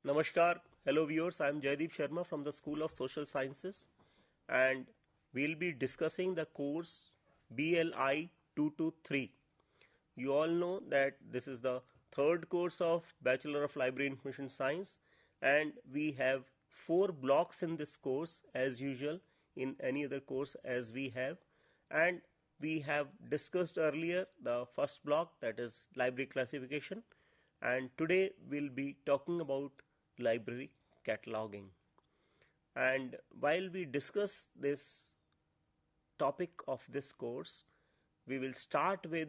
Namaskar, hello viewers, I am Jaideep Sharma from the School of Social Sciences and we will be discussing the course BLI 223. You all know that this is the third course of Bachelor of Library Information Science and we have 4 blocks in this course as usual in any other course as we have, and we have discussed earlier the first block, that is library classification, and today we'll be talking about library cataloging. And while we discuss this topic of this course, we will start with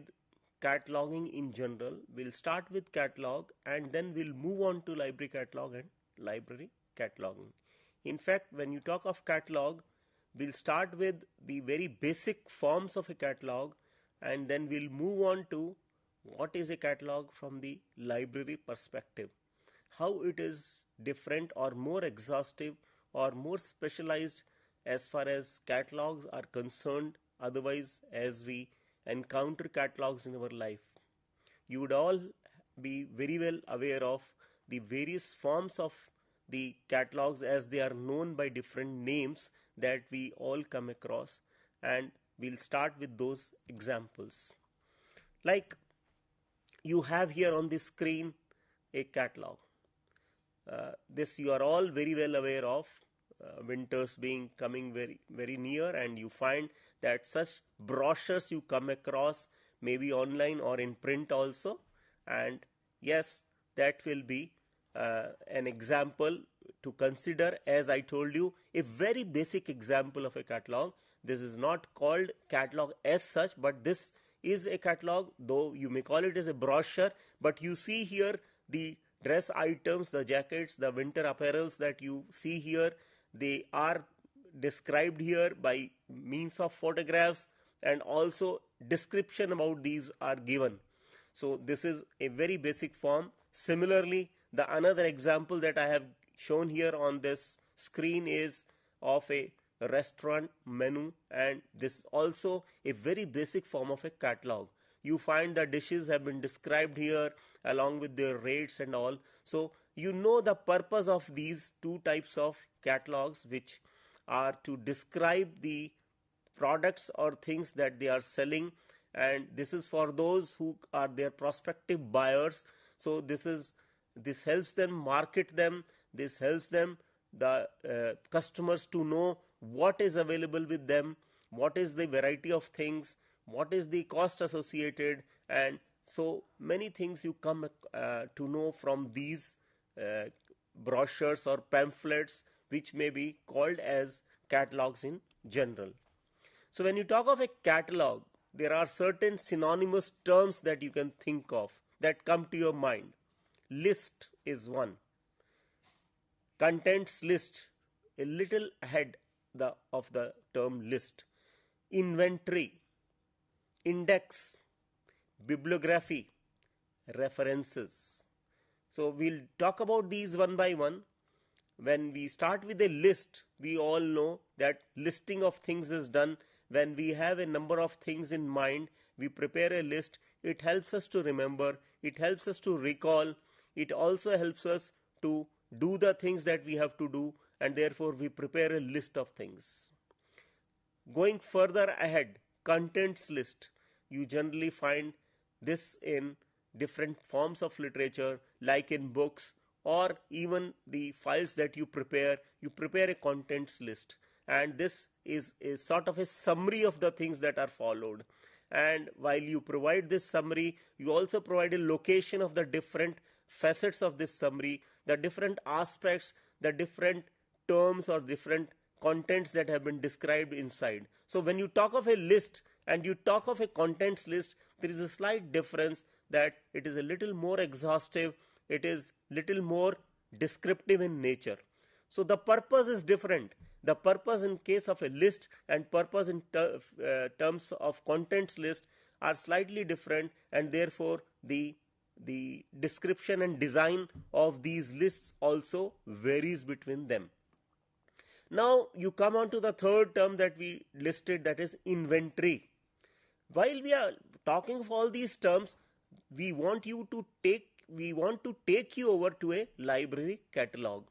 cataloging in general. We'll start with catalog and then we'll move on to library catalog and library cataloging. In fact, when you talk of catalog, we'll start with the very basic forms of a catalog and then we'll move on to what is a catalog from the library perspective, how it is different or more exhaustive or more specialized as far as catalogs are concerned, otherwise as we encounter catalogs in our life. You would all be very well aware of the various forms of the catalogs as they are known by different names that we all come across, and we'll start with those examples. Like you have here on the screen a catalog. This you are all very well aware of, winters being coming very near, and you find that such brochures you come across maybe online or in print also, and yes, that will be an example to consider. As I told you, a very basic example of a catalog. This is not called catalog as such, but this is a catalog, though you may call it as a brochure, but you see here the dress items, the jackets, the winter apparels that you see here, they are described here by means of photographs, and also description about these are given. So this is a very basic form. Similarly, the another example that I have shown here on this screen is of a restaurant menu, and this is also a very basic form of a catalog. You find the dishes have been described here along with their rates and all. So you know the purpose of these two types of catalogs, which are to describe the products or things that they are selling, and this is for those who are their prospective buyers. So this helps them market them, this helps them the customers to know what is available with them, what is the variety of things, what is the cost associated, and so many things you come to know from these brochures or pamphlets, which may be called as catalogs in general. So when you talk of a catalog, there are certain synonymous terms that you can think of that come to your mind. List is one. Contents list, a little ahead of the term list. Inventory, index, bibliography, references. So we'll talk about these one by one. When we start with a list, we all know that listing of things is done when we have a number of things in mind. We prepare a list. It helps us to remember, it helps us to recall, it also helps us to do the things that we have to do, and therefore we prepare a list of things. Going further ahead, contents list. You generally find this in different forms of literature, like in books or even the files that you prepare a contents list, and this is a sort of a summary of the things that are followed. And while you provide this summary, you also provide a location of the different facets of this summary, the different aspects, the different terms or different contents that have been described inside. So when you talk of a list and you talk of a contents list, there is a slight difference, that it is a little more exhaustive, it is little more descriptive in nature. So the purpose is different. The purpose in case of a list and purpose in terms of contents list are slightly different, and therefore the description and design of these lists also varies between them. Now you come on to the third term that we listed, that is inventory. While we are talking of all these terms, we want you to take we want to take you over to a library catalog.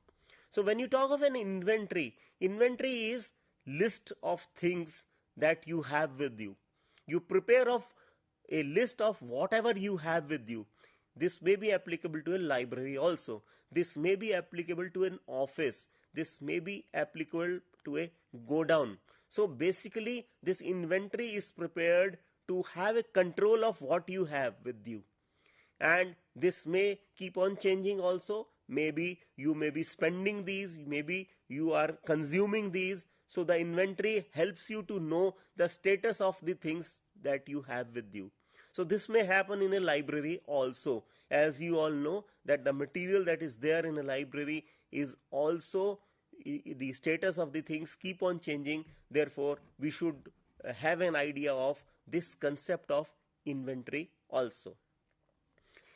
So when you talk of an inventory is list of things that you have with you. You prepare of a list of whatever you have with you. This may be applicable to a library also. This may be applicable to an office. This may be applicable to a godown. So basically this inventory is prepared to have a control of what you have with you. And this may keep on changing also. Maybe you may be spending these, maybe you are consuming these. So the inventory helps you to know the status of the things that you have with you. So this may happen in a library also. As you all know that the material that is there in a library is also, the status of the things keep on changing. Therefore we should have an idea of this concept of inventory also.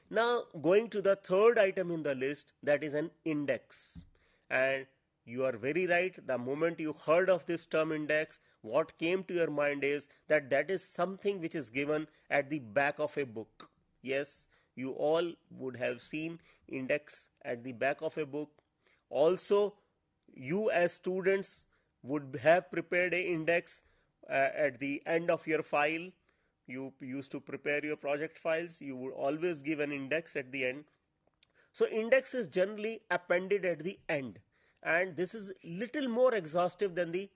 Now going to the third item in the list, that is an index. And you are very right, the moment you heard of this term index, what came to your mind is that that is something which is given at the back of a book. Yes, you all would have seen index at the back of a book. Also, you as students would have prepared an index at the end of your file. You used to prepare your project files, you would always give an index at the end. So index is generally appended at the end, and this is little more exhaustive than the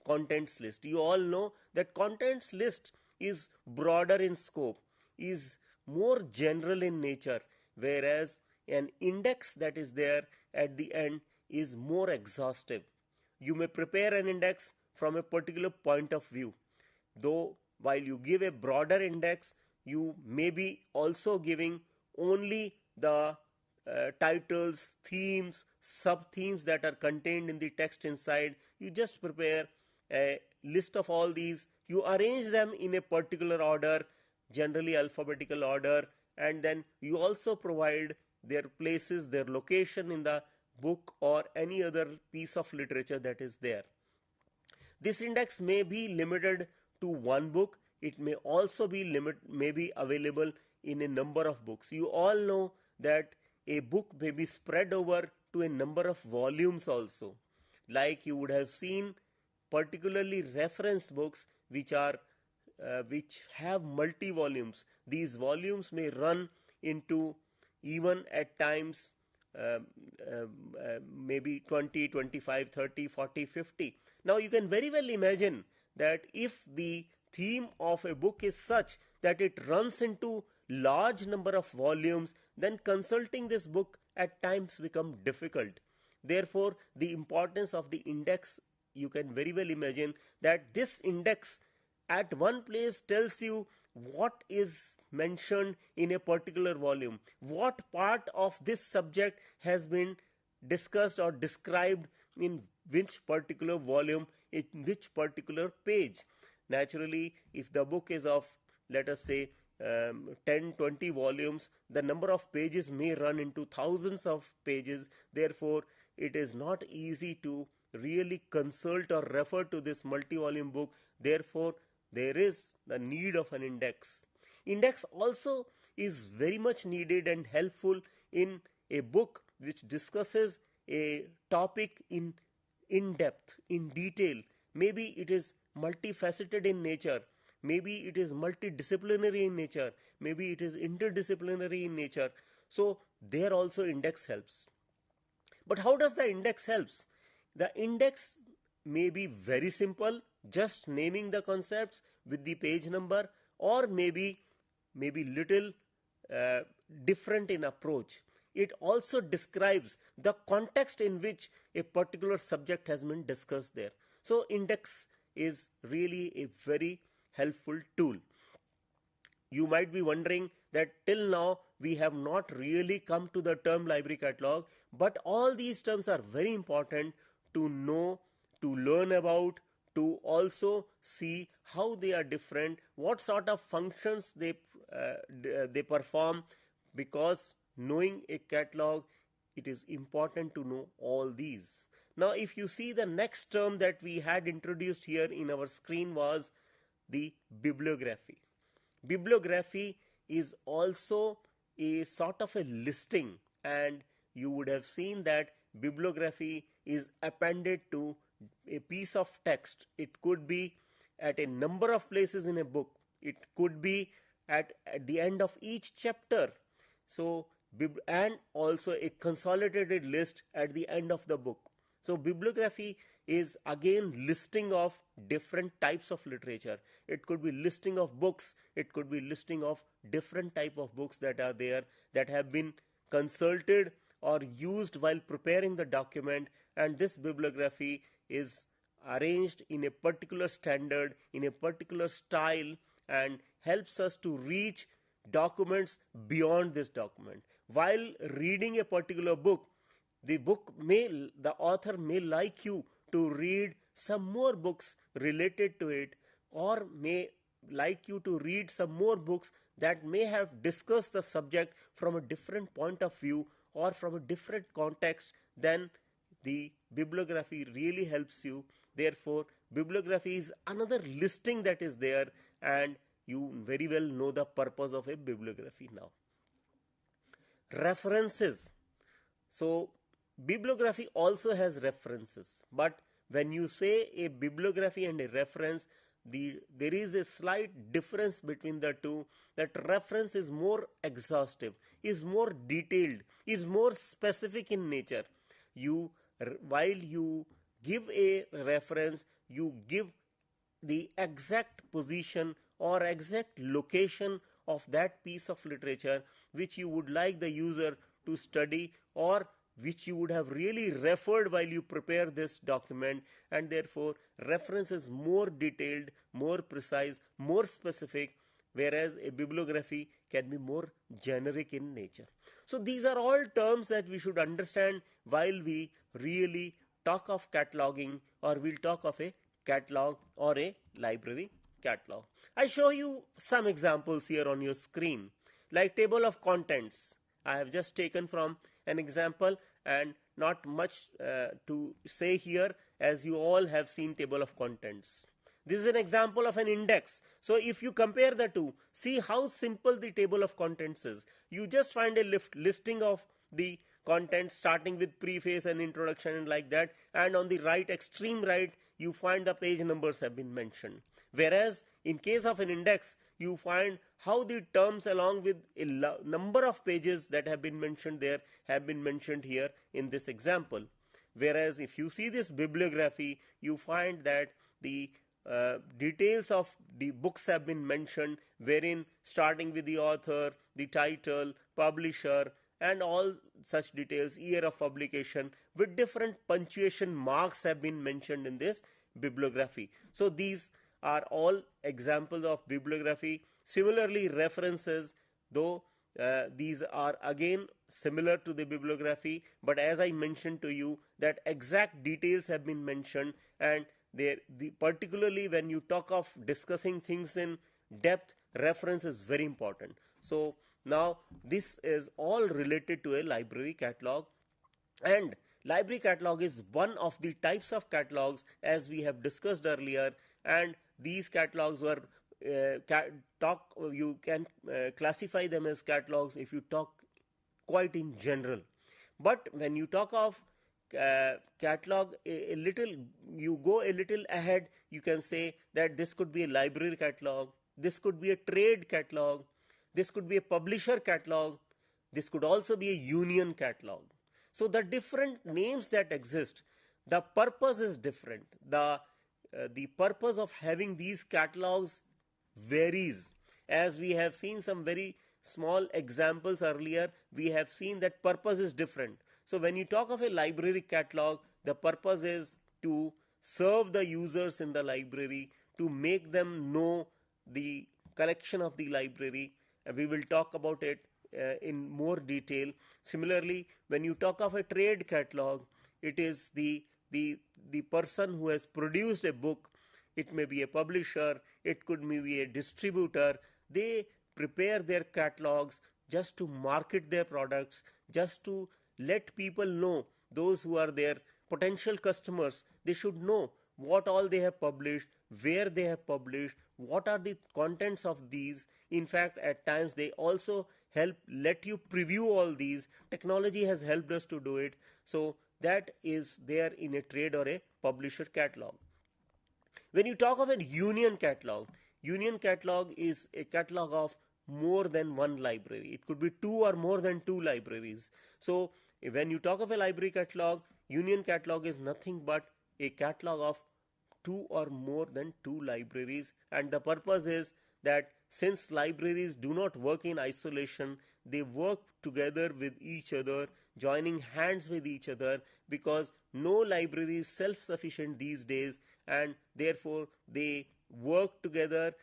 contents list. You all know that contents list is broader in scope, is more general in nature, whereas an index that is there at the end is more exhaustive. You may prepare an index from a particular point of view, though while you give a broader index, you may be also giving only the titles, themes, sub-themes that are contained in the text inside. You just prepare a list of all these, you arrange them in a particular order, generally alphabetical order, and then you also provide their places, their location in the book or any other piece of literature that is there. This index may be limited to one book. It may also be available in a number of books. You all know that a book may be spread over to a number of volumes also. Like you would have seen, particularly reference books which have multi volumes. These volumes may run into even at times maybe 20, 25, 30, 40, 50. Now you can very well imagine that if the theme of a book is such that it runs into large number of volumes, then consulting this book at times become difficult. Therefore, the importance of the index, you can very well imagine that this index at one place tells you what is mentioned in a particular volume, what part of this subject has been discussed or described in which particular volume, in which particular page. Naturally, if the book is of, let us say, 10-20 volumes, the number of pages may run into thousands of pages. Therefore, it is not easy to really consult or refer to this multi-volume book. Therefore, there is the need of an index. Index also is very much needed and helpful in a book which discusses a topic in depth, in detail. Maybe it is multifaceted in nature, maybe it is multidisciplinary in nature, maybe it is interdisciplinary in nature. So there also index helps. But how does the index helps? The index may be very simple, just naming the concepts with the page number, or maybe little different in approach. It also describes the context in which a particular subject has been discussed there. So index is really a very helpful tool. You might be wondering that till now we have not really come to the term library catalog, but all these terms are very important to know, to learn about, to also see how they are different, what sort of functions they perform, because knowing a catalog, it is important to know all these. Now, if you see, the next term that we had introduced here in our screen was the bibliography. Bibliography is also a sort of a listing, and you would have seen that bibliography is appended to a piece of text. It could be at a number of places in a book. It could be at the end of each chapter. So, and also a consolidated list at the end of the book. So, bibliography is again listing of different types of literature. It could be listing of books. It could be listing of different type of books that are there, that have been consulted or used while preparing the document, and this bibliography is arranged in a particular standard, in a particular style, and helps us to reach documents beyond this document. While reading a particular book, the author may like you to read some more books related to it, or may like you to read some more books that may have discussed the subject from a different point of view or from a different context. Then the bibliography really helps you. Therefore, bibliography is another listing that is there, and you very well know the purpose of a bibliography now. References. So, bibliography also has references, but when you say a bibliography and a reference, there is a slight difference between the two. That reference is more exhaustive, is more detailed, is more specific in nature. While you give a reference, you give the exact position or exact location of that piece of literature which you would like the user to study, or which you would have really referred while you prepare this document, and therefore reference is more detailed, more precise, more specific, whereas a bibliography can be more generic in nature. So these are all terms that we should understand while we really talk of cataloging, or we'll talk of a catalog or a library catalog. I show you some examples here on your screen, like table of contents. I have just taken from an example, and not much to say here, as you all have seen table of contents. This is an example of an index. So if you compare the two, see how simple the table of contents is. You just find a listing of the contents starting with preface and introduction and like that, and on the right, extreme right, you find the page numbers have been mentioned. Whereas in case of an index, you find how the terms along with a number of pages that have been mentioned there have been mentioned here in this example. Whereas if you see this bibliography, you find that the details of the books have been mentioned, wherein starting with the author, the title, publisher, and all such details, year of publication, with different punctuation marks have been mentioned in this bibliography. So these are all examples of bibliography. Similarly, references, though these are again similar to the bibliography, but as I mentioned to you, that exact details have been mentioned, and particularly when you talk of discussing things in depth, reference is very important. So now this is all related to a library catalog, and library catalog is one of the types of catalogs as we have discussed earlier, and these catalogs were you can classify them as catalogs if you talk quite in general. But when you talk of catalog, you go a little ahead, you can say that this could be a library catalog, this could be a trade catalog, this could be a publisher catalog, this could also be a union catalog. So the different names that exist, the purpose is different. The purpose of having these catalogs varies. As we have seen some very small examples earlier, we have seen that purpose is different. So when you talk of a library catalog, the purpose is to serve the users in the library, to make them know the collection of the library, and we will talk about it in more detail. Similarly, when you talk of a trade catalog, it is the person who has produced a book. It may be a publisher, it could be a distributor. They prepare their catalogs just to market their products, just to let people know, those who are their potential customers, they should know what all they have published, where they have published, what are the contents of these. In fact, at times they also let you preview all these. Technology has helped us to do it. So that is there in a trade or a publisher catalog. When you talk of a union catalog is a catalog of more than one library. It could be two or more than two libraries. So when you talk of a library catalog, union catalog is nothing but a catalog of two or more than two libraries, and the purpose is that since libraries do not work in isolation, they work together with each other, joining hands with each other, because no library is self-sufficient these days, and therefore they work together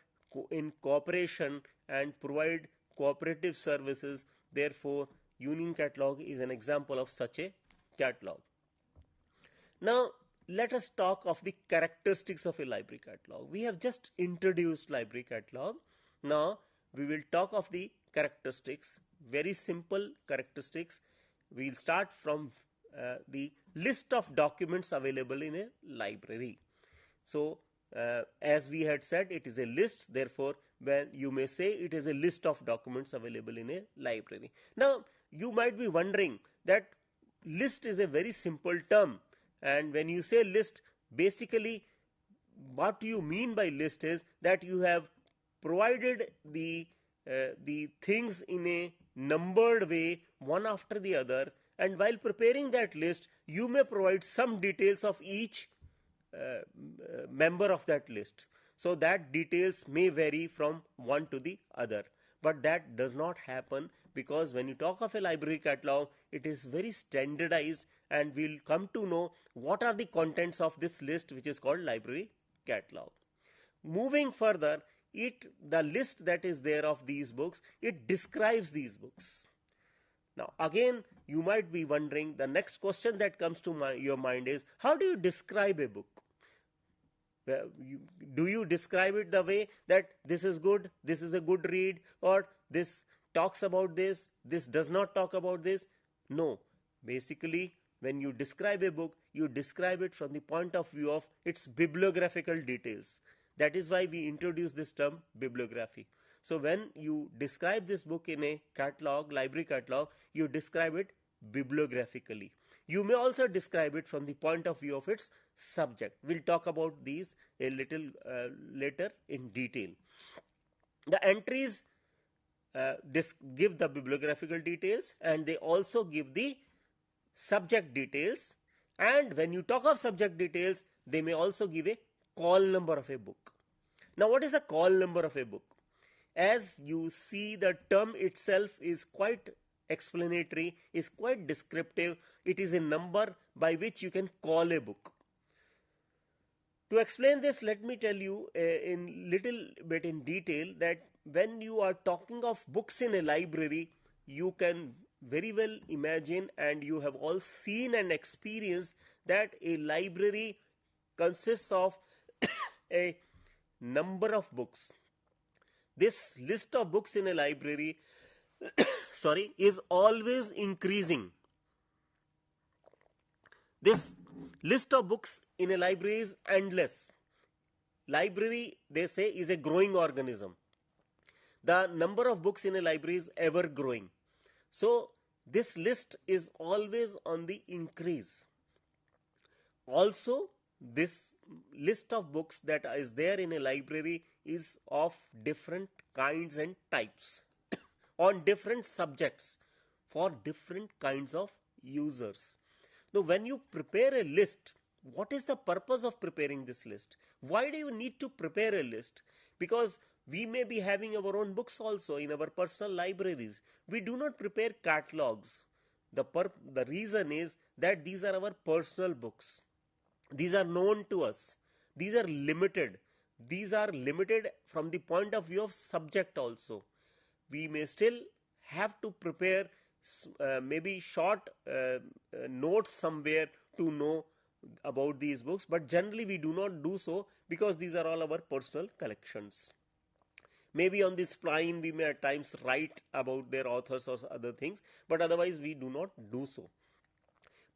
in cooperation and provide cooperative services. Therefore, Union Catalog is an example of such a catalog. Now, let us talk of the characteristics of a library catalog. We have just introduced library catalog. Now, we will talk of the characteristics, very simple characteristics. We will start from the list of documents available in a library. So, as we had said, it is a list. Therefore, when you may say it is a list of documents available in a library. Now, you might be wondering that list is a very simple term. And when you say list, basically what you mean by list is that you have provided the things in a numbered way, one after the other, and while preparing that list, you may provide some details of each member of that list. So that details may vary from one to the other. But that does not happen, because when you talk of a library catalog, it is very standardized, and we'll come to know what are the contents of this list, which is called library catalog. Moving further, the list that is there of these books, it describes these books. Now again, you might be wondering, the next question that comes to your mind is, how do you describe a book? Do you describe it the way that this is good, this is a good read, or this talks about this does not talk about this? No. Basically, when you describe a book, you describe it from the point of view of its bibliographical details. That is why we introduce this term bibliography. So when you describe this book in a catalog, library catalog, you describe it bibliographically. You may also describe it from the point of view of its subject. We'll talk about these a little later in detail. The entries give the bibliographical details, and they also give the subject details. And when you talk of subject details, they may also give a call number of a book. Now, what is the call number of a book? As you see, the term itself is quite explanatory, is quite descriptive. It is a number by which you can call a book. To explain this, let me tell you in little bit in detail that when you are talking of books in a library, you can very well imagine, and you have all seen and experienced, that a library consists of a number of books. This list of books in a library is always increasing. This list of books in a library is endless. Library, they say, is a growing organism. The number of books in a library is ever growing. So this list is always on the increase. Also, this list of books that is there in a library is of different kinds and types on different subjects for different kinds of users. Now, when you prepare a list, what is the purpose of preparing this list? Why do you need to prepare a list? Because we may be having our own books also in our personal libraries. We do not prepare catalogs. The reason is that these are our personal books. These are known to us. These are limited. These are limited from the point of view of subject also. We may still have to prepare maybe short notes somewhere to know about these books, but generally we do not do so because these are all our personal collections. Maybe on the spine we may at times write about their authors or other things, but otherwise we do not do so.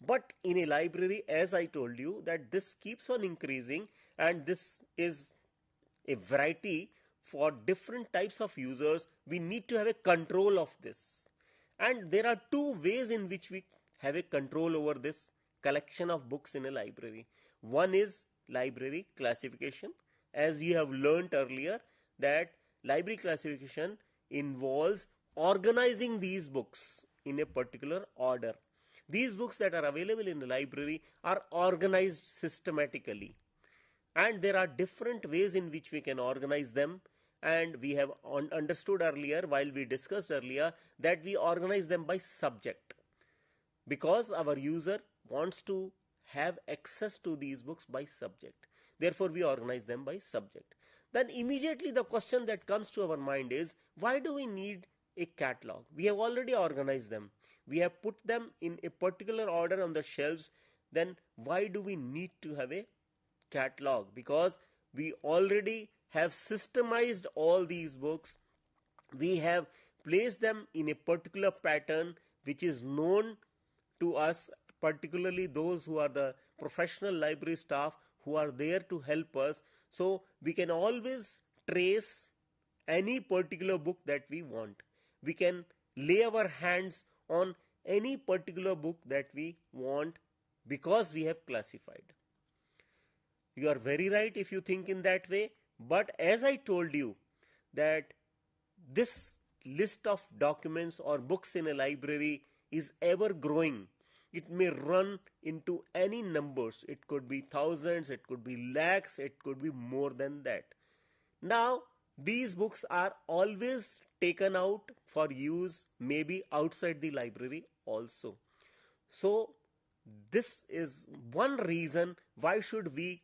But in a library, as I told you, that this keeps on increasing, and this is a variety for different types of users, we need to have a control of this. And there are two ways in which we have a control over this collection of books in a library. One is library classification. As you have learnt earlier, that library classification involves organizing these books in a particular order. These books that are available in the library are organized systematically, and there are different ways in which we can organize them, and we have understood earlier, while we discussed earlier, that we organize them by subject, because our user wants to have access to these books by subject. Therefore, we organize them by subject. Then immediately the question that comes to our mind is, why do we need a catalog? We have already organized them. We have put them in a particular order on the shelves. Then why do we need to have a catalog? Because we already have systemized all these books. We have placed them in a particular pattern which is known to us, particularly those who are the professional library staff who are there to help us. So we can always trace any particular book that we want. We can lay our hands on any particular book that we want because we have classified. You are very right if you think in that way, but as I told you that this list of documents or books in a library is ever growing. It may run into any numbers. It could be thousands, it could be lakhs, it could be more than that. Now, these books are always taken out for use, maybe outside the library also. So, this is one reason why should we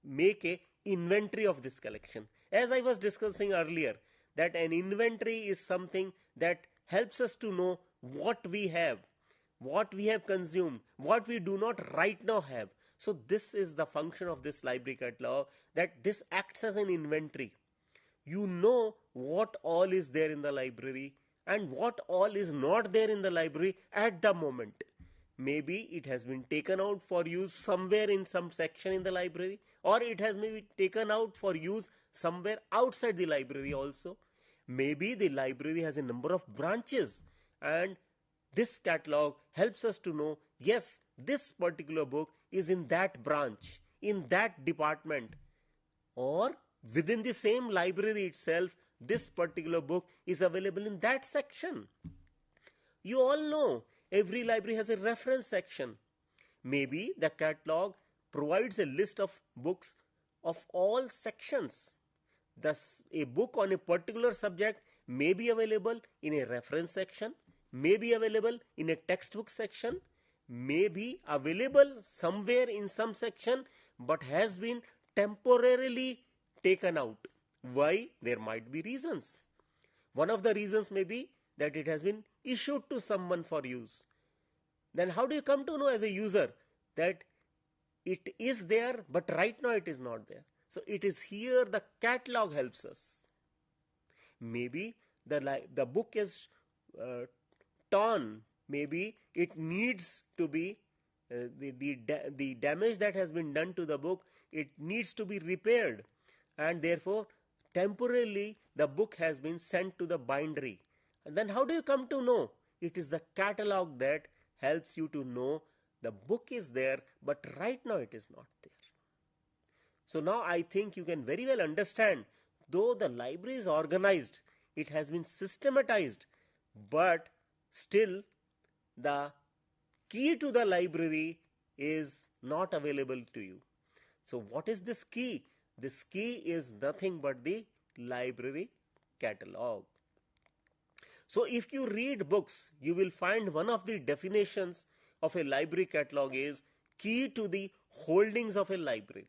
make a inventory of this collection. As I was discussing earlier, that an inventory is something that helps us to know what we have consumed, what we do not right now have. So this is the function of this library catalog, that this acts as an inventory. You know what all is there in the library and what all is not there in the library at the moment. Maybe it has been taken out for use somewhere in some section in the library, or it has maybe taken out for use somewhere outside the library also. Maybe the library has a number of branches, and this catalog helps us to know, yes, this particular book is in that branch, in that department, or within the same library itself, this particular book is available in that section. You all know every library has a reference section. Maybe the catalog provides a list of books of all sections. Thus, a book on a particular subject may be available in a reference section, may be available in a textbook section, may be available somewhere in some section, but has been temporarily taken out. Why? There might be reasons. One of the reasons may be that it has been issued to someone for use. Then how do you come to know as a user that it is there, but right now it is not there? So it is here the catalog helps us. Maybe the book is torn. Maybe it needs to be the damage that has been done to the book, it needs to be repaired, and therefore temporarily the book has been sent to the bindery. And then how do you come to know? It is the catalog that helps you to know the book is there, but right now it is not there. So now I think you can very well understand, though the library is organized, it has been systematized, but still the key to the library is not available to you. So what is this key? This key is nothing but the library catalog. So if you read books, you will find one of the definitions of a library catalog is key to the holdings of a library.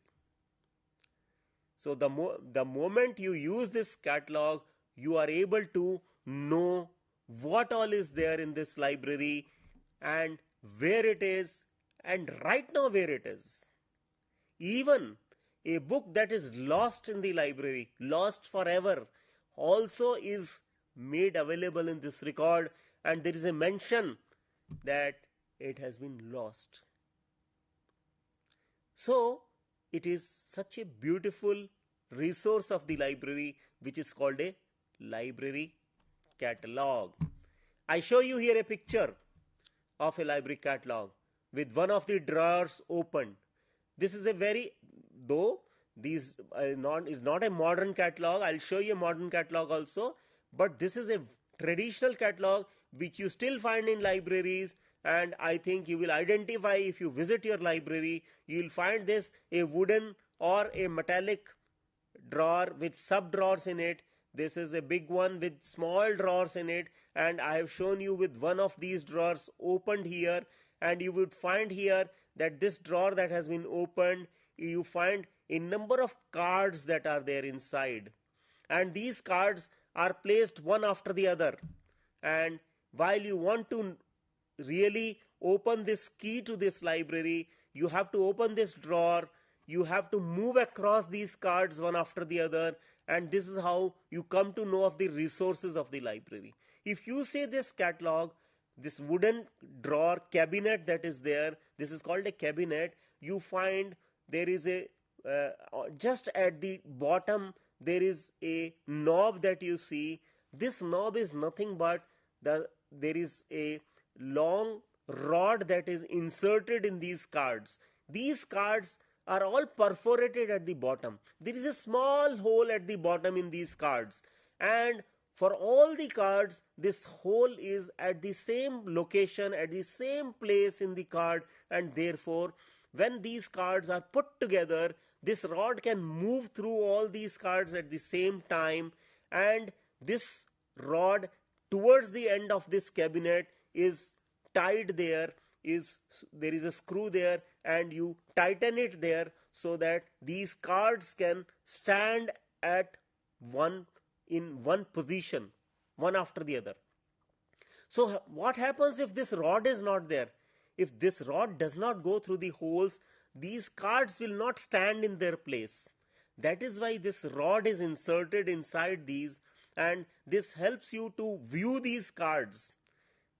So the moment you use this catalog, you are able to know what all is there in this library and where it is and right now where it is. Even a book that is lost in the library, lost forever, also is made available in this record, and there is a mention that it has been lost. So it is such a beautiful resource of the library, which is called a library catalog. I show you here a picture of a library catalog with one of the drawers open. This is a very, though these is not a modern catalog, I'll show you a modern catalog also, but this is a traditional catalog which you still find in libraries, and I think you will identify if you visit your library. You will find this a wooden or a metallic drawer with sub drawers in it. This is a big one with small drawers in it, and I have shown you with one of these drawers opened here, and you would find here that this drawer that has been opened, you find a number of cards that are there inside, and these cards are placed one after the other. And while you want to really open this key to this library, you have to open this drawer, you have to move across these cards one after the other, and this is how you come to know of the resources of the library. If you see this catalog, this wooden drawer cabinet that is there, this is called a cabinet. You find there is a just at the bottom there is a knob that you see. This knob is nothing but there is a long rod that is inserted in these cards. These cards are all perforated at the bottom. There is a small hole at the bottom in these cards, and for all the cards this hole is at the same location, at the same place in the card, and therefore when these cards are put together, this rod can move through all these cards at the same time, and this rod towards the end of this cabinet is tied there is a screw there, and you tighten it there so that these cards can stand at in one position, one after the other. So what happens if this rod is not there? If this rod does not go through the holes, these cards will not stand in their place. That is why this rod is inserted inside these, and this helps you to view these cards.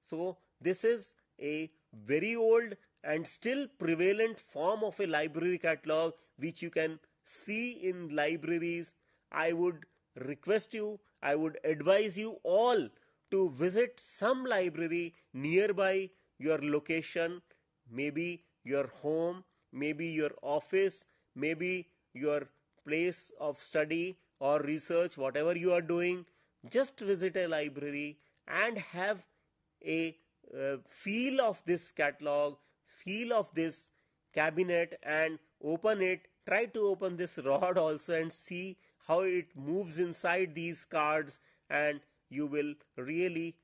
So this is a very old and still prevalent form of a library catalog which you can see in libraries. I would request you, I would advise you all to visit some library nearby your location, maybe your home, maybe your office, maybe your place of study or research, whatever you are doing. Just visit a library and have a feel of this catalog, feel of this cabinet, and open it. Try to open this rod also and see how it moves inside these cards, and you will really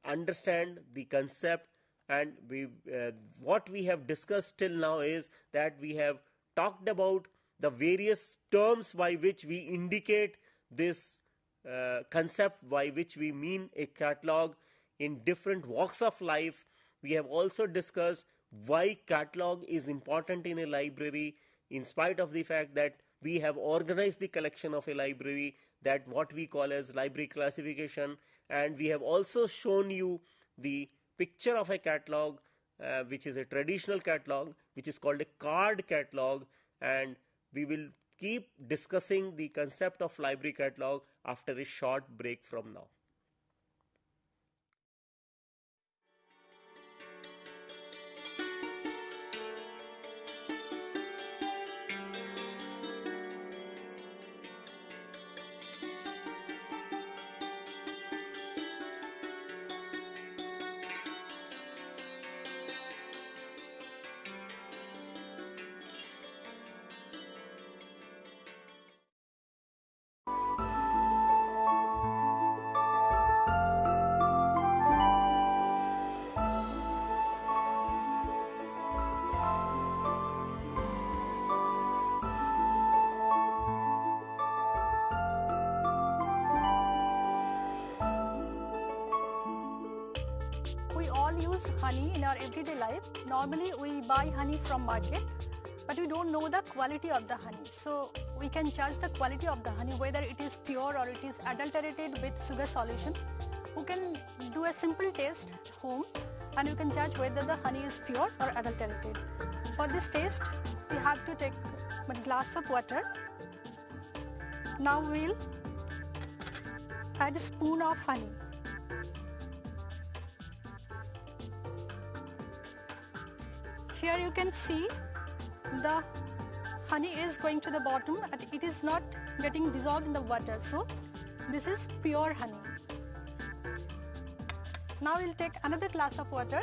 understand the concept. And what we have discussed till now is that we have talked about the various terms by which we indicate this concept, by which we mean a catalog in different walks of life. We have also discussed why catalog is important in a library, in spite of the fact that we have organized the collection of a library, that what we call as library classification. And we have also shown you the picture of a catalog which is a traditional catalog, which is called a card catalog, and we will keep discussing the concept of library catalog after a short break from now. We all use honey in our everyday life. Normally we buy honey from market, but we don't know the quality of the honey. So we can judge the quality of the honey, whether it is pure or it is adulterated with sugar solution. We can do a simple test at home and you can judge whether the honey is pure or adulterated. For this test, we have to take a glass of water Now we'll add a spoon of honey. Here you can see the honey is going to the bottom and it is not getting dissolved in the water. So this is pure honey. Now we'll take another glass of water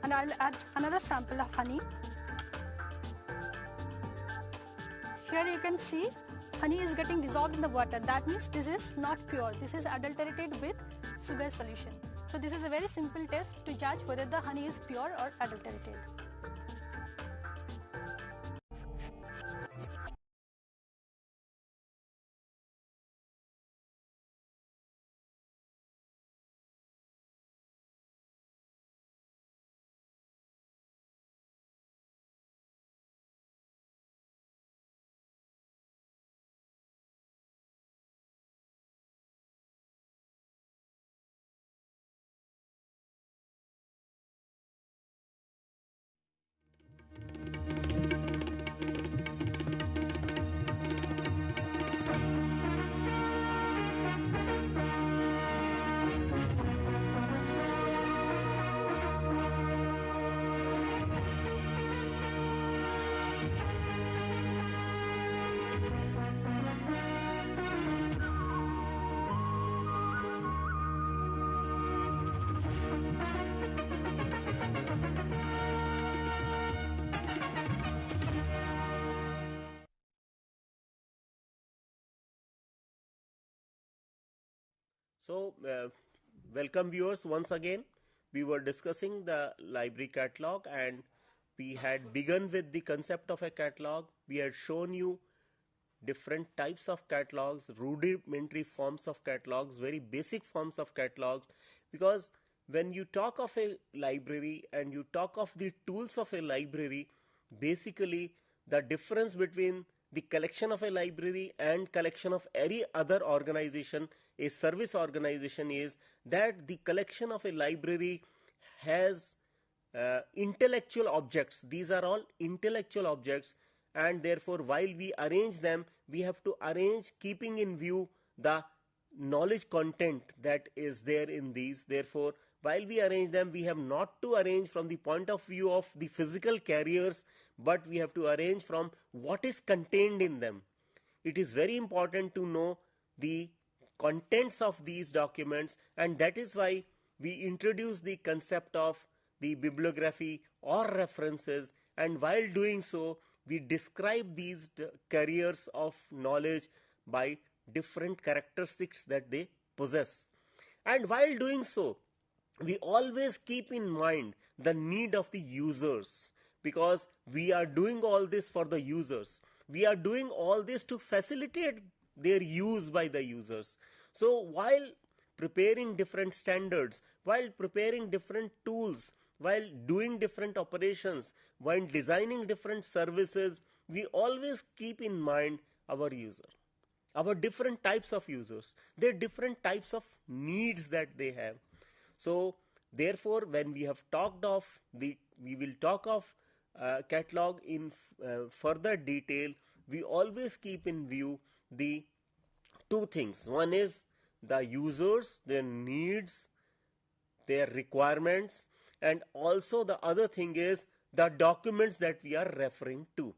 and I'll add another sample of honey. Here you can see honey is getting dissolved in the water. That means this is not pure. This is adulterated with sugar solution. So this is a very simple test to judge whether the honey is pure or adulterated. So, welcome viewers once again. We were discussing the library catalog and we had begun with the concept of a catalog. We had shown you different types of catalogs, rudimentary forms of catalogs, very basic forms of catalogs, because when you talk of a library and you talk of the tools of a library, basically the difference between the collection of a library and collection of any other organization, a service organization, is that the collection of a library has intellectual objects. These are all intellectual objects, and therefore while we arrange them, we have to arrange keeping in view the knowledge content that is there in these. Therefore, while we arrange them, we have not to arrange from the point of view of the physical carriers, but we have to arrange from what is contained in them. It is very important to know the contents of these documents, and that is why we introduce the concept of the bibliography or references, and while doing so, we describe these carriers of knowledge by different characteristics that they possess. And while doing so, we always keep in mind the need of the users, because we are doing all this for the users. We are doing all this to facilitate their use by the users. So while preparing different standards, while preparing different tools, while doing different operations, while designing different services, we always keep in mind our user, our different types of users, their different types of needs that they have. So therefore, when we have talked of we will talk of catalog in further detail, we always keep in view the two things. One is the users, their needs, their requirements, and also the other thing is the documents that we are referring to.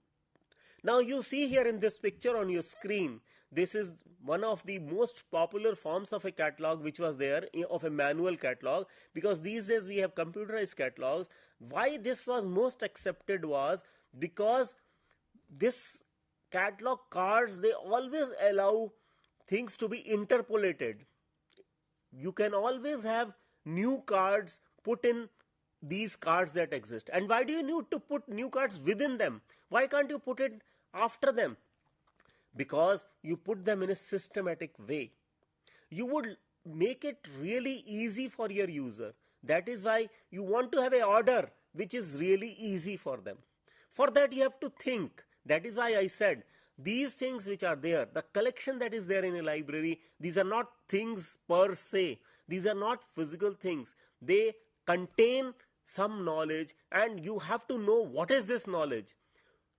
Now you see here in this picture on your screen, this is one of the most popular forms of a catalog which was there, of a manual catalog, because these days we have computerized catalogs. Why this was most accepted was because this catalog cards, they always allow things to be interpolated. You can always have new cards put in these cards that exist. And why do you need to put new cards within them? Why can't you put it after them? Because you put them in a systematic way. You would make it really easy for your user. That is why you want to have an order which is really easy for them. For that you have to think. That is why I said these things which are there, the collection that is there in a library, these are not things per se. These are not physical things. They contain some knowledge, and you have to know what is this knowledge.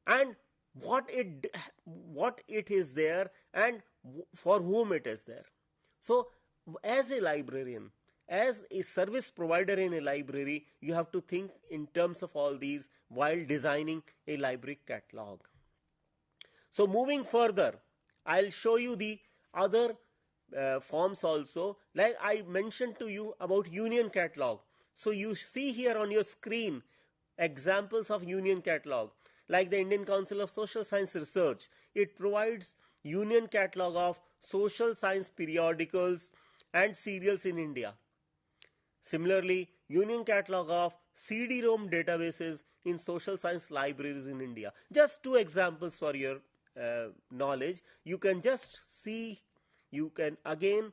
And what it is there and for whom it is there. So as a librarian, as a service provider in a library, you have to think in terms of all these while designing a library catalog. So moving further, I'll show you the other forms also. Like I mentioned to you about union catalog. So you see here on your screen examples of union catalog, like the Indian Council of Social Science Research. It provides union catalog of social science periodicals and serials in India. Similarly, union catalog of CD-ROM databases in social science libraries in India. Just two examples for your knowledge. You can just see, you can again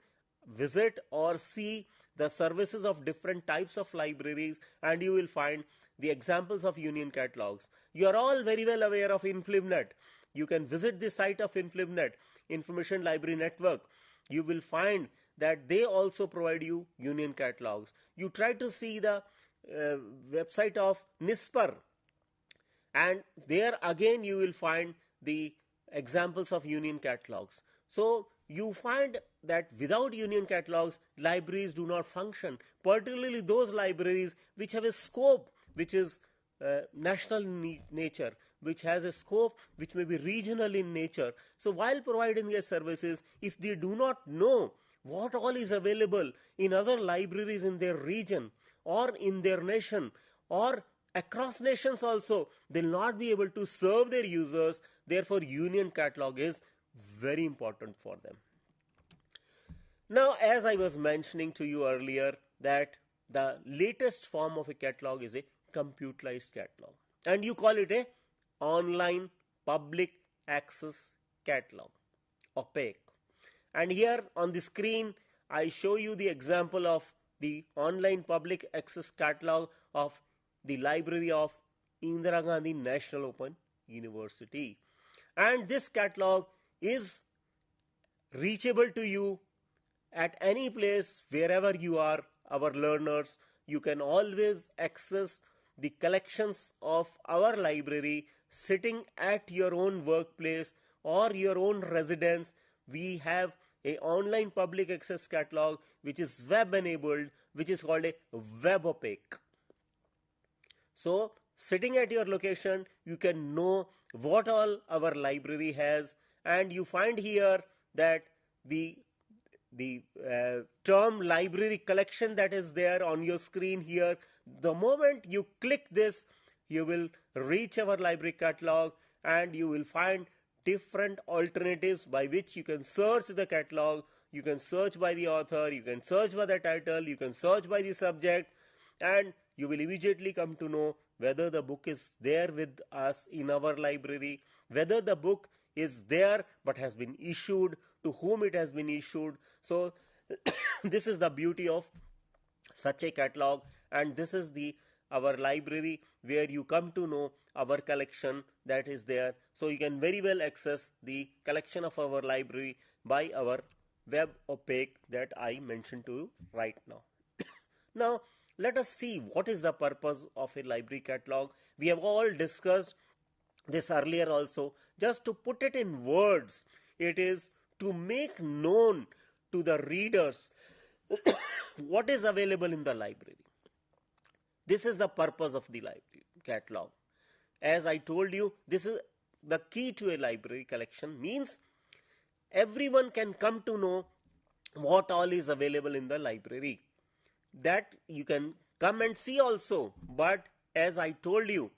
visit or see the services of different types of libraries, and you will find the examples of union catalogs. You are all very well aware of InflibNet. You can visit the site of InflibNet, Information Library Network. You will find that they also provide you union catalogs. You try to see the website of NISPER, and there again you will find the examples of union catalogs. So you find that without union catalogs, libraries do not function, particularly those libraries which have a scope which is national in nature, which has a scope which may be regional in nature. So while providing their services, if they do not know what all is available in other libraries in their region or in their nation or across nations also, they'll not be able to serve their users. Therefore, union catalog is very important for them. Now, as I was mentioning to you earlier, that the latest form of a catalog is a computerized catalog, and you call it a online public access catalog, opaque. And here on the screen I show you the example of the online public access catalog of the library of Indira Gandhi National Open University, and this catalog is reachable to you at any place wherever you are, our learners. You can always access the collections of our library sitting at your own workplace or your own residence. We have a online public access catalog which is web enabled, which is called a web opaque. So sitting at your location, you can know what all our library has, and you find here that the term library collection that is there on your screen here, the moment you click this, you will reach our library catalog, and you will find different alternatives by which you can search the catalog. You can search by the author, you can search by the title, you can search by the subject, and you will immediately come to know whether the book is there with us in our library, whether the book is there but has been issued, to whom it has been issued. So this is the beauty of such a catalog, and this is our library where you come to know our collection that is there. So you can very well access the collection of our library by our web opaque that I mentioned to you right now. Now let us see what is the purpose of a library catalog. We have all discussed this earlier also. Just to put it in words, it is to make known to the readers what is available in the library. This is the purpose of the library catalog. As I told you, this is the key to a library collection, means everyone can come to know what all is available in the library. That you can come and see also, but as I told you,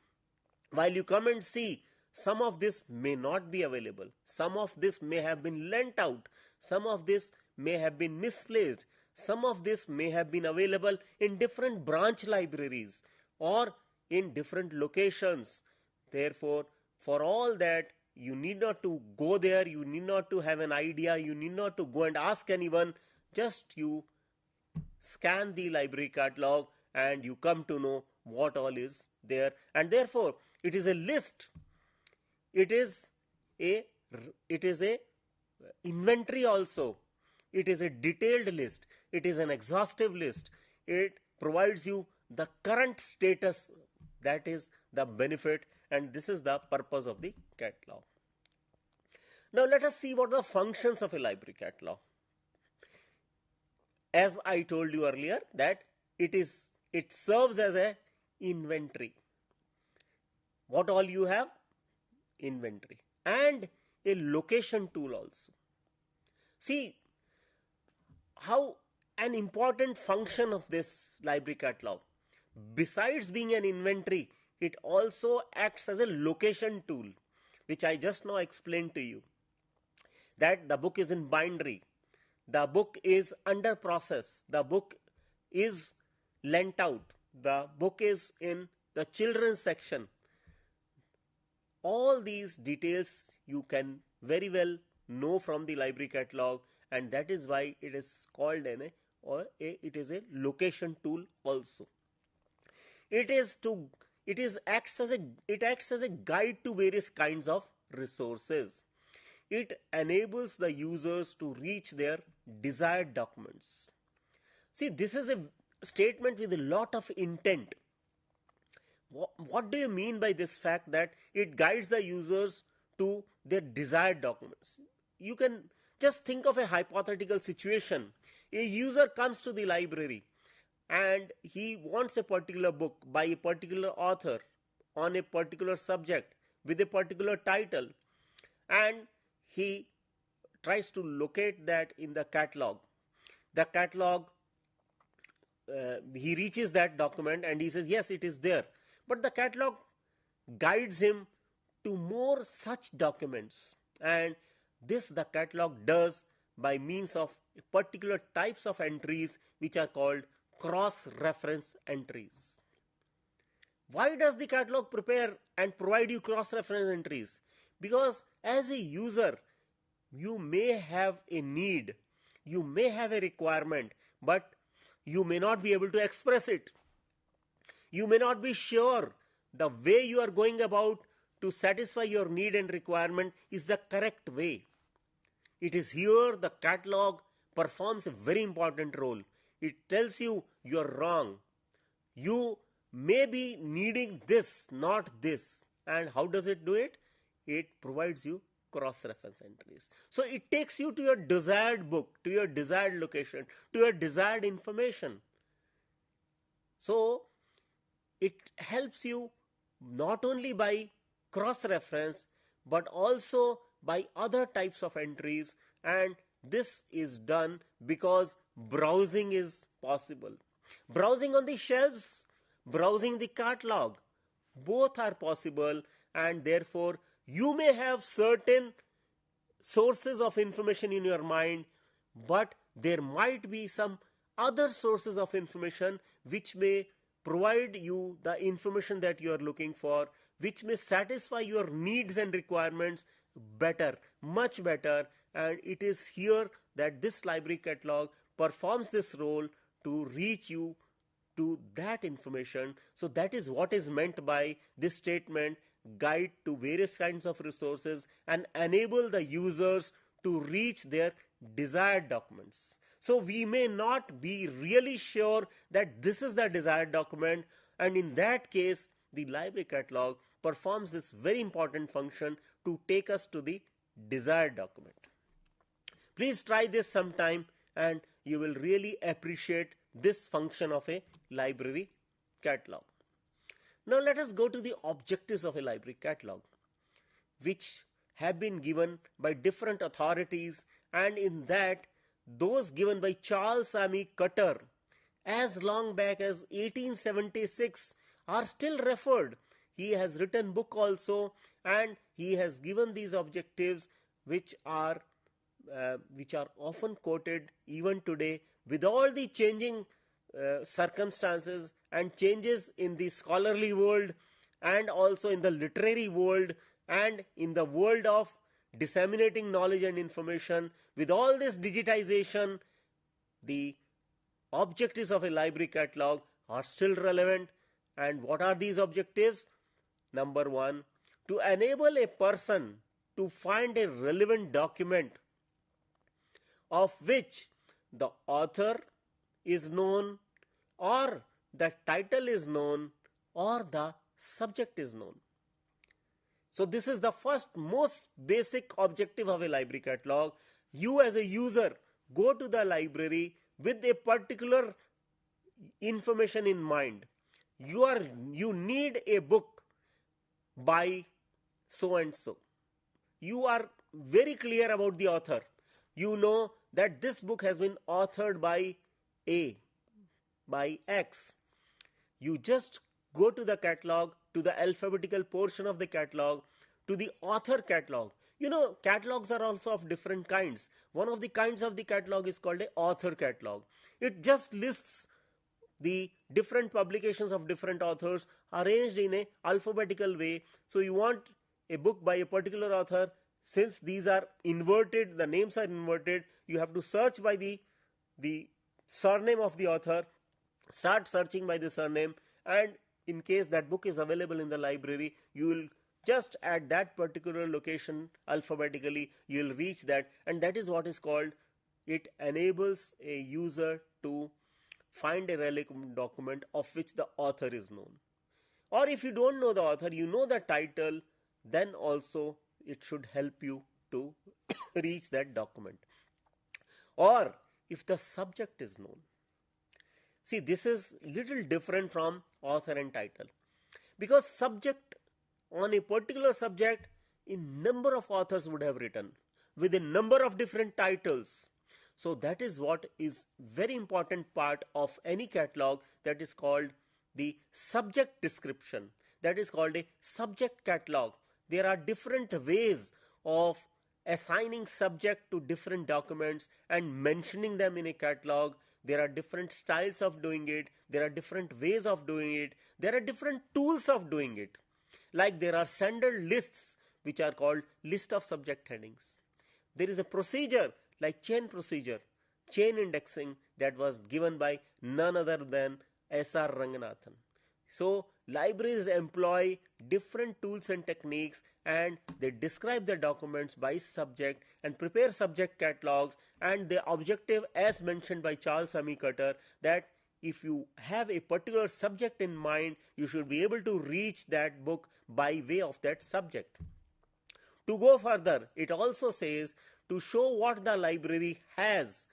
while you come and see, some of this may not be available, some of this may have been lent out, some of this may have been misplaced, some of this may have been available in different branch libraries or in different locations. Therefore, for all that, you need not to go there, you need not to have an idea, you need not to go and ask anyone. Just you scan the library catalog and you come to know what all is there. And therefore, it is a list. It is a inventory also. It is a detailed list. It is an exhaustive list. It provides you the current status That is the benefit, and this is the purpose of the catalog. Now let us see what are the functions of a library catalog. As I told you earlier, that it serves as a inventory. What all you have? Inventory. And a location tool also. See how an important function of this library catalog, besides being an inventory, it also acts as a location tool, which I just now explained to you. That the book is in bindery, the book is under process, the book is lent out, the book is in the children's section. All these details you can very well know from the library catalog, and that is why it is called it is a location tool also. It acts as a guide to various kinds of resources. It enables the users to reach their desired documents. See, this is a statement with a lot of intent. What do you mean by this fact that it guides the users to their desired documents? You can just think of a hypothetical situation. A user comes to the library and he wants a particular book by a particular author on a particular subject with a particular title, and he tries to locate that in the catalog. The catalog, he reaches that document and he says, yes, it is there. But the catalog guides him to more such documents, and this the catalog does by means of particular types of entries which are called cross-reference entries. Why does the catalog prepare and provide you cross-reference entries? Because as a user, you may have a need, you may have a requirement, but you may not be able to express it. You may not be sure the way you are going about to satisfy your need and requirement is the correct way. It is here the catalog performs a very important role. It tells you you are wrong. You may be needing this, not this. And how does it do it? It provides you cross-reference entries. So it takes you to your desired book, to your desired location, to your desired information. So it helps you not only by cross-reference but also by other types of entries, and this is done because browsing is possible. Browsing on the shelves, browsing the catalog, both are possible, and therefore you may have certain sources of information in your mind, but there might be some other sources of information which may provide you the information that you are looking for, which may satisfy your needs and requirements better, much better. And it is here that this library catalog performs this role to reach you to that information. So that is what is meant by this statement, guide to various kinds of resources and enable the users to reach their desired documents. So we may not be really sure that this is the desired document, and in that case the library catalog performs this very important function to take us to the desired document. Please try this sometime and you will really appreciate this function of a library catalog. Now let us go to the objectives of a library catalog, which have been given by different authorities, and in that those given by Charles Sammy Cutter as long back as 1876 are still referred. He has written book also, and he has given these objectives which are often quoted even today, with all the changing circumstances and changes in the scholarly world and also in the literary world and in the world of disseminating knowledge and information. With all this digitization, the objectives of a library catalog are still relevant. And what are these objectives? Number one, to enable a person to find a relevant document of which the author is known, or the title is known, or the subject is known. So this is the first most basic objective of a library catalog. You as a user go to the library with a particular information in mind. You need a book by so and so. You are very clear about the author. You know that this book has been authored by A, by X. You just go to the catalog, to the alphabetical portion of the catalog, to the author catalog. You know, catalogs are also of different kinds. One of the kinds of the catalog is called an author catalog. It just lists the different publications of different authors arranged in a alphabetical way. So you want a book by a particular author. Since these are inverted, the names are inverted, you have to search by the surname of the author. Start searching by the surname, and in case that book is available in the library, you will just at that particular location alphabetically, you will reach that, and that is what is called, it enables a user to find a relevant document of which the author is known. Or if you don't know the author, you know the title, then also it should help you to reach that document. Or if the subject is known. See, this is little different from author and title, because subject, on a particular subject, a number of authors would have written with a number of different titles. So that is what is very important part of any catalog, that is called the subject description. That is called a subject catalog. There are different ways of assigning subject to different documents and mentioning them in a catalog. There are different styles of doing it. There are different ways of doing it. There are different tools of doing it. Like there are standard lists which are called list of subject headings. There is a procedure like chain procedure, chain indexing, that was given by none other than S.R. Ranganathan. So libraries employ different tools and techniques, and they describe the documents by subject and prepare subject catalogs. And the objective, as mentioned by Charles Cutter, that if you have a particular subject in mind, you should be able to reach that book by way of that subject. To go further, it also says to show what the library has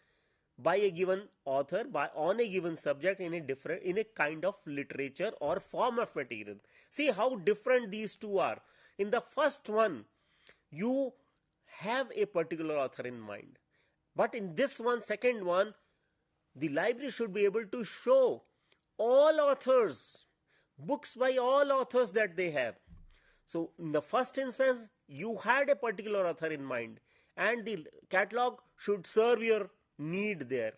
by a given author, on a given subject, in a kind of literature or form of material. See how different these two are. In the first one, you have a particular author in mind, but in this one, second one, the library should be able to show all authors, books by all authors that they have. So in the first instance, you had a particular author in mind, and the catalog should serve your need there.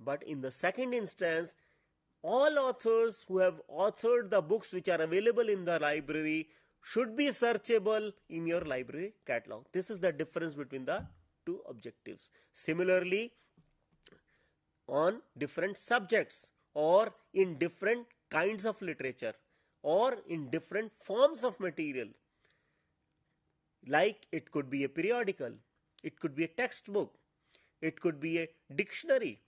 But in the second instance, all authors who have authored the books which are available in the library should be searchable in your library catalog. This is the difference between the two objectives. Similarly, on different subjects, or in different kinds of literature, or in different forms of material, like it could be a periodical, it could be a textbook, it could be a dictionary.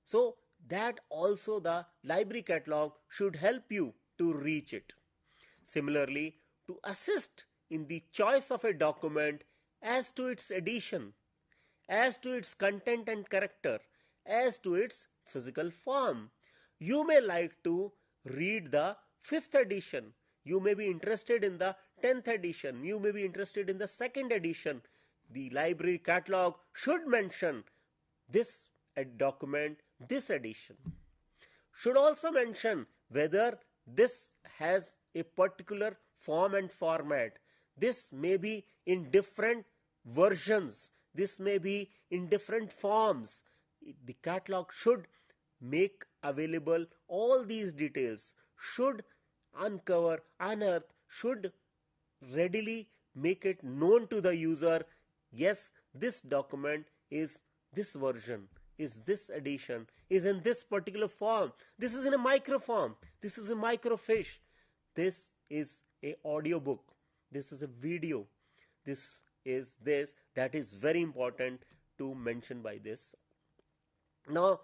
So that also the library catalog should help you to reach it. Similarly, to assist in the choice of a document as to its edition, as to its content and character, as to its physical form. You may like to read the 5th edition. You may be interested in the 10th edition. You may be interested in the 2nd edition. The library catalog should mention this document, this edition. Should also mention whether this has a particular form and format. This may be in different versions. This may be in different forms. The catalog should make available all these details, should uncover, unearth, should readily make it known to the user. Yes, this document is this version, is this edition, is in this particular form. This is in a micro form. This is a microfiche. This is a audio book. This is a video. This is this. That is very important to mention by this. Now,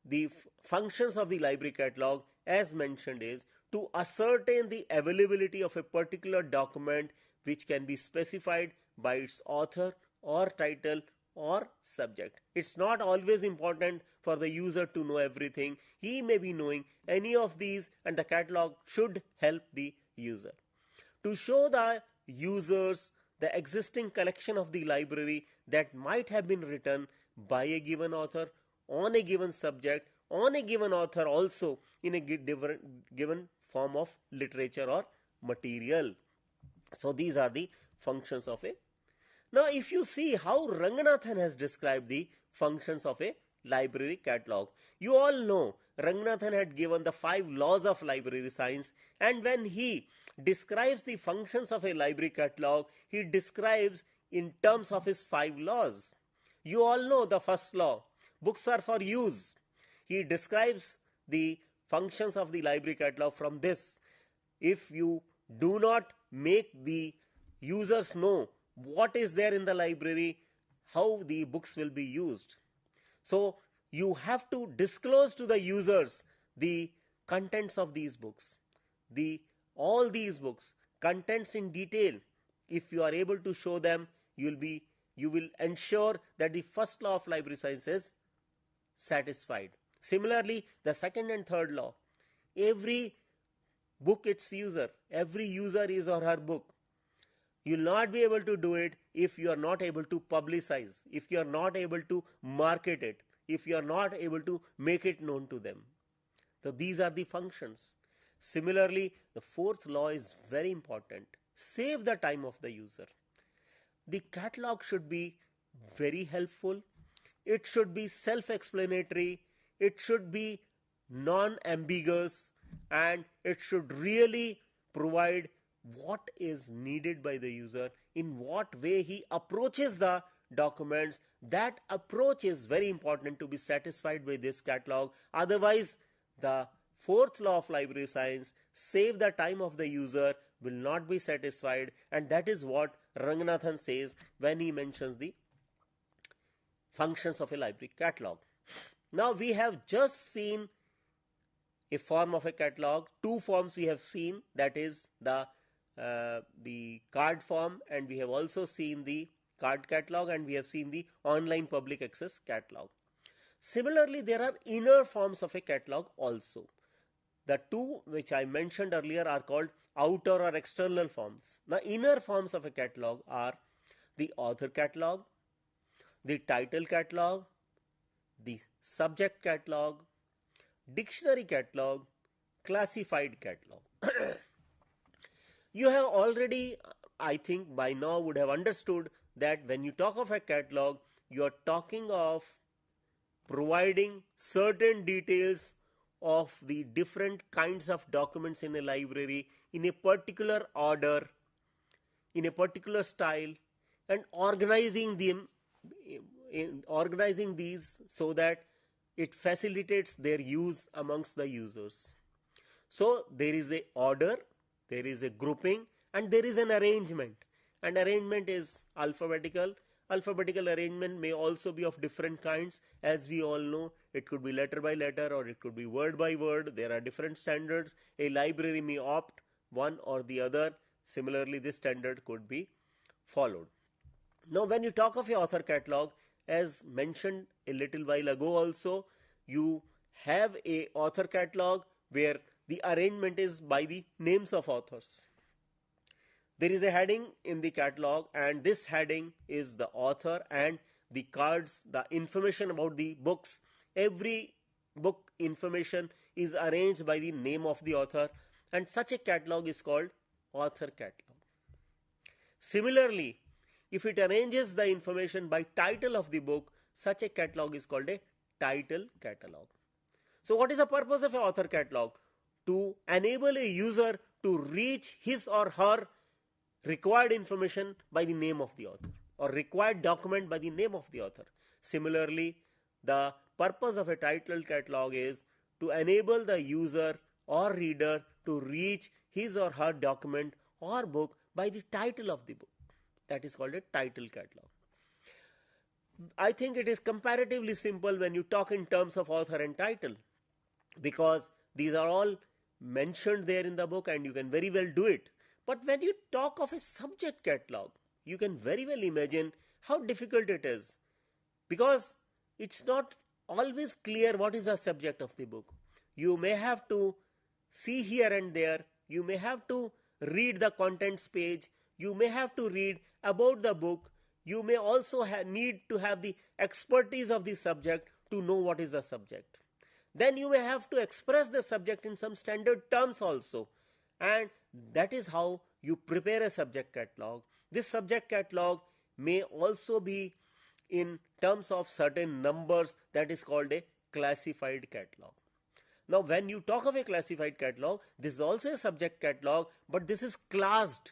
the functions of the library catalog, as mentioned, is to ascertain the availability of a particular document which can be specified by its author or title or subject. It's not always important for the user to know everything. He may be knowing any of these, and the catalog should help the user. To show the users the existing collection of the library that might have been written by a given author on a given subject, on a given author also in a given form of literature or material. So these are the functions of a. Now if you see how Ranganathan has described the functions of a library catalog, you all know Ranganathan had given the 5 laws of library science, and when he describes the functions of a library catalog, he describes in terms of his 5 laws. You all know the first law, books are for use. He describes the functions of the library catalog from this. If you do not make the users know what is there in the library, how the books will be used. So you have to disclose to the users the contents of these books, all these books, contents in detail. If you are able to show them, you will ensure that the first law of library science is satisfied. Similarly, the second and third law, every book its user, every user is or her book. You will not be able to do it if you are not able to publicize, if you are not able to market it, if you are not able to make it known to them. So these are the functions. Similarly, the fourth law is very important. Save the time of the user. The catalog should be very helpful. It should be self-explanatory. It should be non-ambiguous, and it should really provide what is needed by the user, in what way he approaches the documents. That approach is very important to be satisfied by this catalog. Otherwise, the fourth law of library science, save the time of the user, will not be satisfied, and that is what Ranganathan says when he mentions the functions of a library catalog. Now we have just seen a form of a catalog. 2 forms we have seen, that is the card form, and we have also seen the card catalog, and we have seen the online public access catalog. Similarly, there are inner forms of a catalog also. The 2 which I mentioned earlier are called outer or external forms. The inner forms of a catalog are the author catalog, the title catalog, the subject catalog, dictionary catalog, classified catalog. You have already, I think by now would have understood that when you talk of a catalog, you are talking of providing certain details of the different kinds of documents in a library in a particular order, in a particular style, and organizing these so that it facilitates their use amongst the users. So there is a order, there is a grouping, and there is an arrangement. And arrangement is alphabetical. Alphabetical arrangement may also be of different kinds. As we all know, it could be letter by letter or it could be word by word. There are different standards. A library may opt one or the other. Similarly, this standard could be followed. Now, when you talk of a author catalog, as mentioned a little while ago also, you have a author catalog where the arrangement is by the names of authors. There is a heading in the catalog, and this heading is the author, and the cards, the information about the books, every book information is arranged by the name of the author, and such a catalog is called author catalog. Similarly, if it arranges the information by title of the book, such a catalog is called a title catalog. So what is the purpose of an author catalog? To enable a user to reach his or her required information by the name of the author, or required document by the name of the author. Similarly, the purpose of a title catalog is to enable the user or reader to reach his or her document or book by the title of the book. That is called a title catalog. I think it is comparatively simple when you talk in terms of author and title, because these are all mentioned there in the book and you can very well do it. But when you talk of a subject catalog, you can very well imagine how difficult it is, because it's not always clear what is the subject of the book. You may have to see here and there, you may have to read the contents page, you may have to read about the book, you may also need to have the expertise of the subject to know what is the subject. Then you may have to express the subject in some standard terms also, and that is how you prepare a subject catalog. This subject catalog may also be in terms of certain numbers, that is called a classified catalog. Now when you talk of a classified catalog, this is also a subject catalog, but this is classed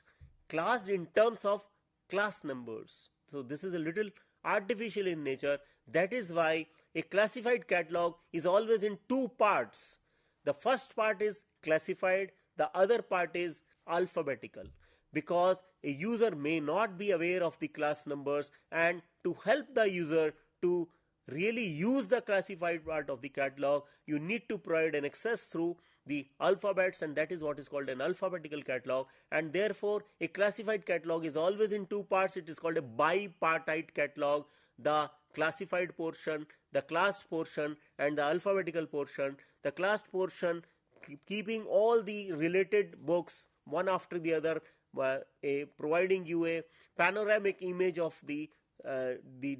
in terms of class numbers. So this is a little artificial in nature. That is why a classified catalog is always in two parts. The first part is classified, the other part is alphabetical, because a user may not be aware of the class numbers, and to help the user to really use the classified part of the catalog, you need to provide an access through the alphabets, and that is what is called an alphabetical catalog. And therefore a classified catalog is always in two parts. It is called a bipartite catalog. The classified portion, the classed portion, and the alphabetical portion. The classed portion keeping all the related books one after the other, providing you a panoramic image of the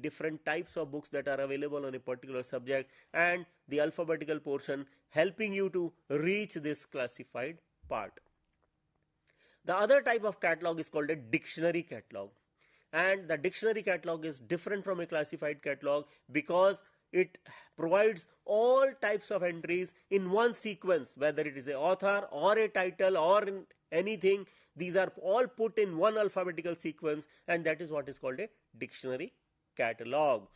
different types of books that are available on a particular subject, and the alphabetical portion helping you to reach this classified part. The other type of catalog is called a dictionary catalog, and the dictionary catalog is different from a classified catalog because it provides all types of entries in one sequence, whether it is an author or a title or in anything. These are all put in one alphabetical sequence, and that is what is called a dictionary catalog.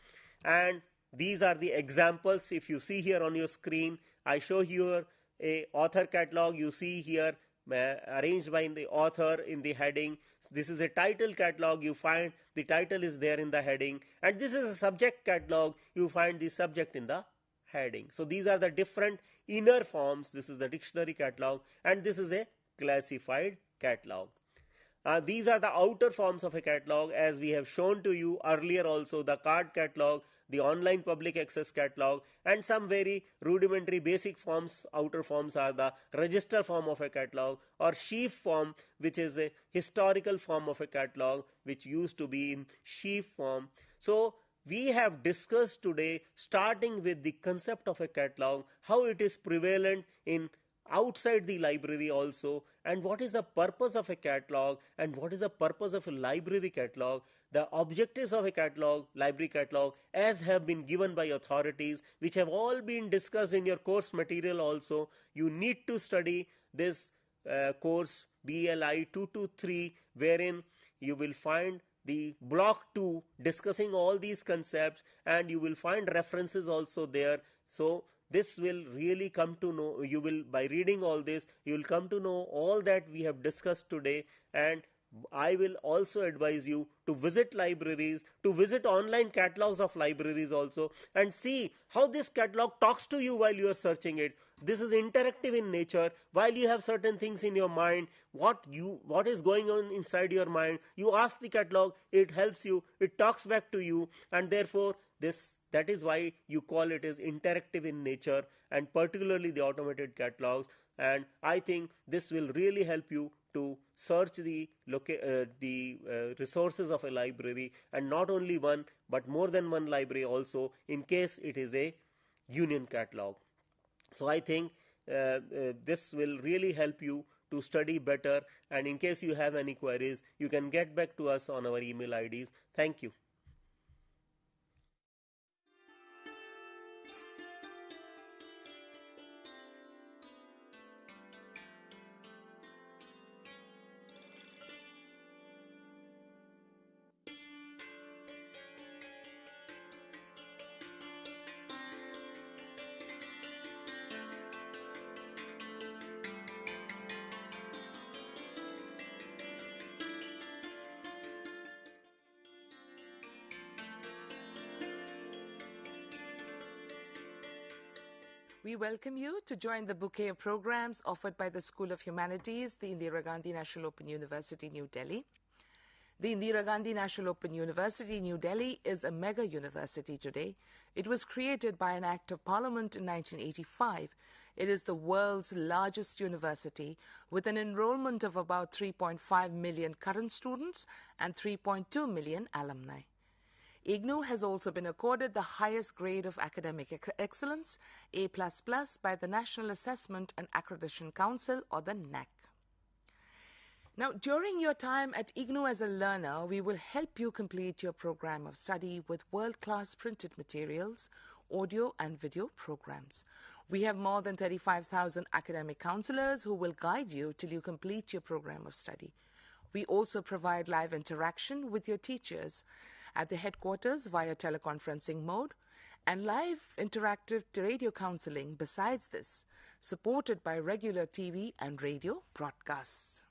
And these are the examples. If you see here on your screen, I show here a author catalog. You see here arranged by the author in the heading. This is a title catalog. You find the title is there in the heading, and this is a subject catalog. You find the subject in the heading. So these are the different inner forms. This is the dictionary catalog, and this is a classified catalog. These are the outer forms of a catalog, as we have shown to you earlier also: the card catalog, the online public access catalog, and some very rudimentary basic forms. Outer forms are the register form of a catalog, or sheaf form, which is a historical form of a catalog which used to be in sheaf form. So we have discussed today, starting with the concept of a catalog, how it is prevalent in outside the library also, and what is the purpose of a catalog, and what is the purpose of a library catalog. The objectives of a catalog, library catalog, as have been given by authorities, which have all been discussed in your course material also. You need to study this course BLI 223, wherein you will find the block 2 discussing all these concepts, and you will find references also there. So this will really come to know, you will, by reading all this, you will come to know all that we have discussed today. And I will also advise you to visit libraries, to visit online catalogs of libraries also, and see how this catalog talks to you while you are searching it. This is interactive in nature. While you have certain things in your mind, what is going on inside your mind, you ask the catalog, it helps you, it talks back to you, and therefore that is why you call it as interactive in nature, and particularly the automated catalogs. And I think this will really help you to search the resources of a library, and not only one but more than one library also, in case it is a union catalog. So I think this will really help you to study better, and in case you have any queries, you can get back to us on our email IDs. Thank you. We welcome you to join the bouquet of programs offered by the School of Humanities, the Indira Gandhi National Open University, New Delhi. The Indira Gandhi National Open University, New Delhi is a mega university today. It was created by an Act of Parliament in 1985. It is the world's largest university with an enrollment of about 3.5 million current students and 3.2 million alumni. IGNOU has also been accorded the highest grade of academic excellence, A++, by the National Assessment and Accreditation Council, or the NAC. Now, during your time at IGNOU as a learner, we will help you complete your program of study with world-class printed materials, audio and video programs. We have more than 35,000 academic counselors who will guide you till you complete your program of study. We also provide live interaction with your teachers at the headquarters via teleconferencing mode and live interactive radio counseling besides this, supported by regular TV and radio broadcasts.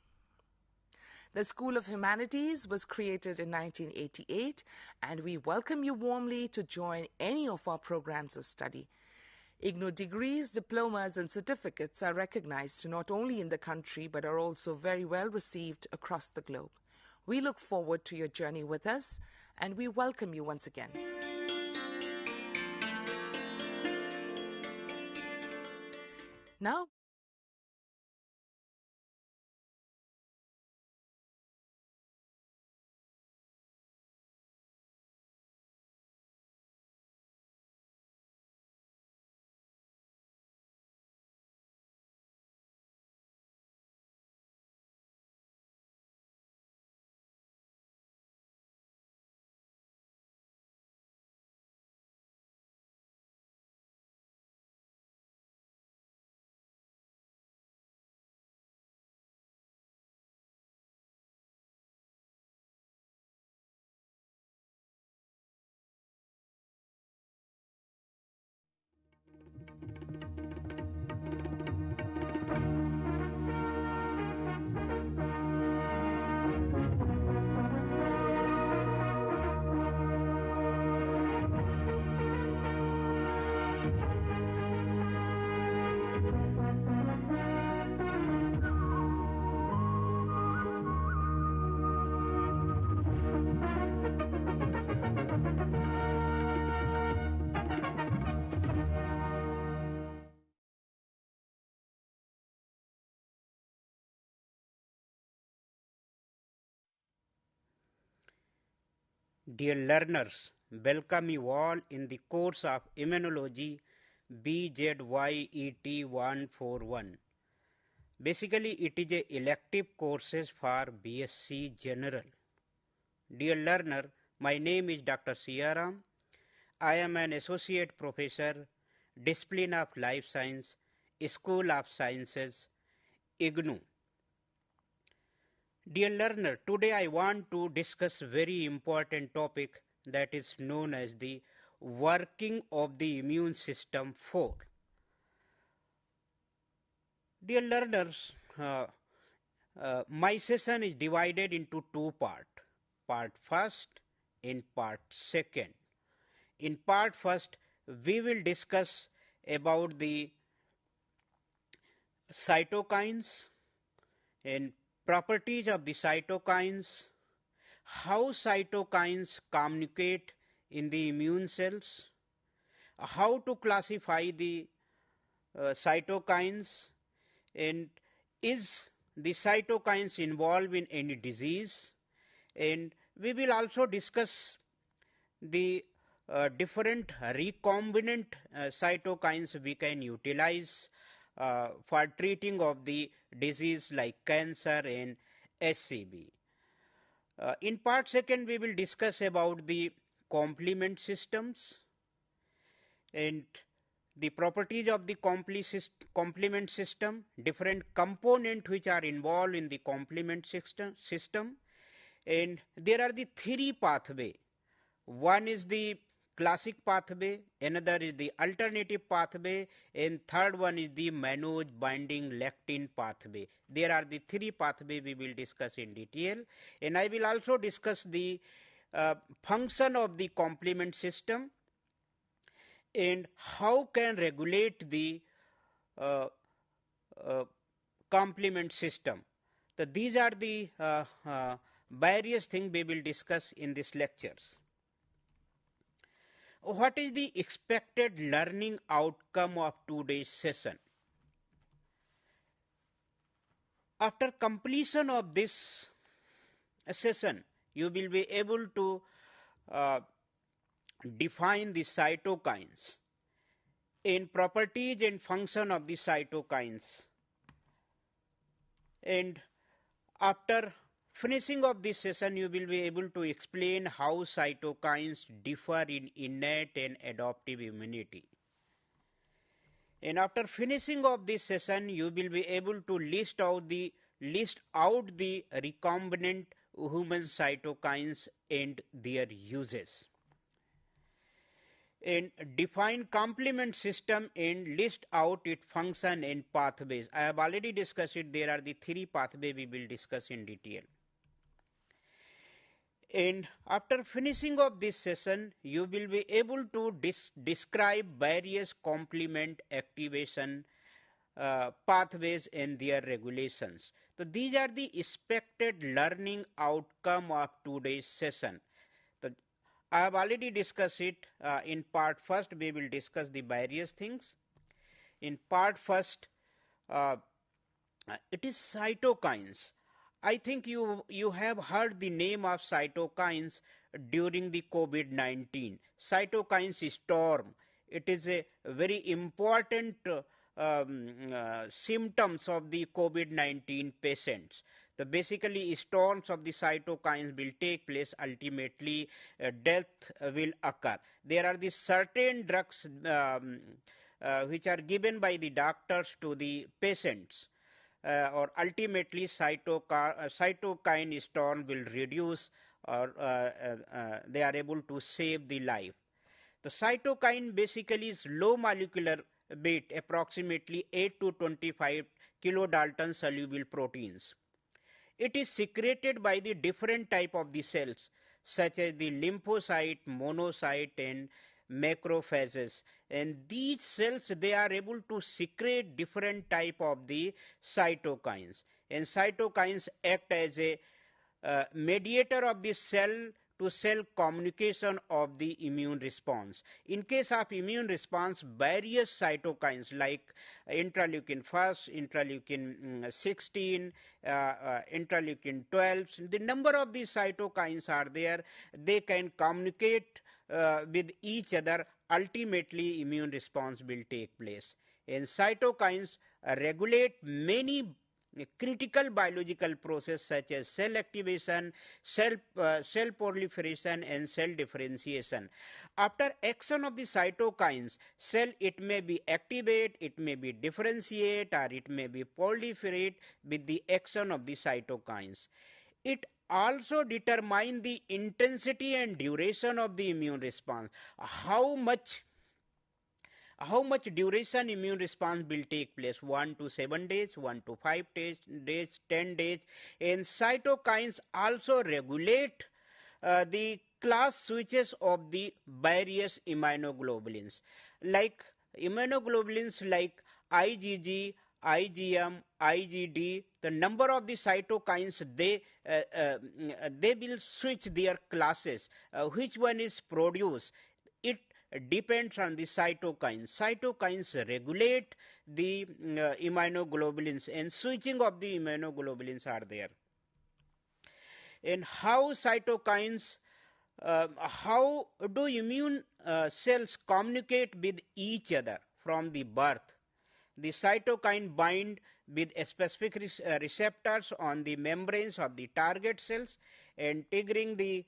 The School of Humanities was created in 1988, and we welcome you warmly to join any of our programs of study. IGNOU degrees, diplomas and certificates are recognized not only in the country but are also very well received across the globe. We look forward to your journey with us, and we welcome you once again. Now, Dear learners, welcome you all in the course of Immunology BZYCT 141. Basically, it is a elective courses for BSc General. Dear learner, my name is Dr. Siaram. I am an Associate Professor, Discipline of Life Science, School of Sciences, IGNOU. Dear learner, today I want to discuss very important topic that is known as the working of the immune system 4. Dear learners, my session is divided into two parts, part first and part second. In part first, we will discuss about the cytokines and properties of the cytokines, how cytokines communicate in the immune cells, how to classify the cytokines, and is the cytokines involved in any disease, and we will also discuss the different recombinant cytokines we can utilize for treating of the disease like cancer and SCB. In part second, we will discuss about the complement systems and the properties of the complement system, different components which are involved in the complement system, and there are the three pathways. One is the classic pathway, another is the alternative pathway, and third one is the manoj binding lectin pathway. There are the three pathways we will discuss in detail, and I will also discuss the function of the complement system and how can regulate the complement system. So these are the various things we will discuss in these lectures. What is the expected learning outcome of today's session? After completion of this session, you will be able to define the cytokines in properties and function of the cytokines. And after finishing of this session, you will be able to explain how cytokines differ in innate and adaptive immunity. And after finishing of this session, you will be able to list out the recombinant human cytokines and their uses, and define complement system and list out its function and pathways. I have already discussed it. There are the 3 pathways we will discuss in detail. And after finishing of this session, you will be able to describe various complement activation pathways and their regulations. So these are the expected learning outcome of today's session. So I have already discussed it. In part first, we will discuss the various things. In part first, it is cytokines. I think you have heard the name of cytokines during the COVID-19. Cytokines storm. It is a very important symptoms of the COVID-19 patients. So basically storms of the cytokines will take place. Ultimately death will occur. There are the certain drugs which are given by the doctors to the patients. Or ultimately cytokine storm will reduce, or they are able to save the life. The cytokine basically is low molecular weight, approximately 8 to 25 kilodalton soluble proteins. It is secreted by the different type of the cells such as the lymphocyte, monocyte and macrophages, and these cells, they are able to secrete different type of the cytokines, and cytokines act as a mediator of the cell to cell communication of the immune response. In case of immune response, various cytokines like interleukin 1, interleukin 16, interleukin 12, the number of these cytokines are there. They can communicate with each other. Ultimately immune response will take place, and cytokines regulate many critical biological process such as cell activation, cell proliferation and cell differentiation. After action of the cytokines, cell, it may be activate, it may be differentiate, or it may be proliferate with the action of the cytokines. It also determine the intensity and duration of the immune response. How much duration immune response will take place, 1 to 7 days, 1 to 5 days, 10 days. And cytokines also regulate the class switches of the various immunoglobulins, like immunoglobulins like IgG, IgM, IgD. The number of the cytokines, they will switch their classes. Which one is produced? It depends on the cytokines. Cytokines regulate the immunoglobulins, and switching of the immunoglobulins are there. And how cytokines, how do immune cells communicate with each other from the birth? The cytokine bind with specific receptors on the membranes of the target cells and triggering the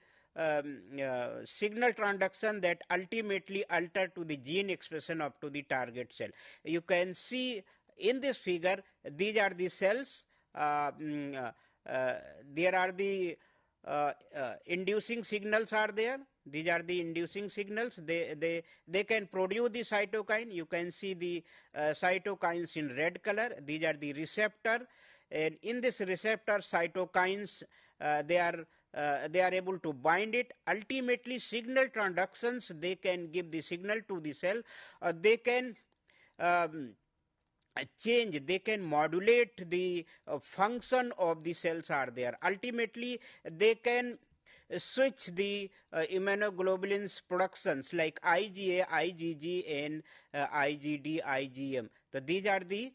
signal transduction that ultimately alter to the gene expression up to the target cell. You can see in this figure, these are the cells. There are the inducing signals are there. These are the inducing signals. They can produce the cytokine. You can see the cytokines in red color. These are the receptor, and in this receptor cytokines, they are they are able to bind it. Ultimately, signal transductions, they can give the signal to the cell. They can change, they can modulate the function of the cells are there. Ultimately, they can switch the immunoglobulins productions like IgA, IgG and IgD, IgM. So these are the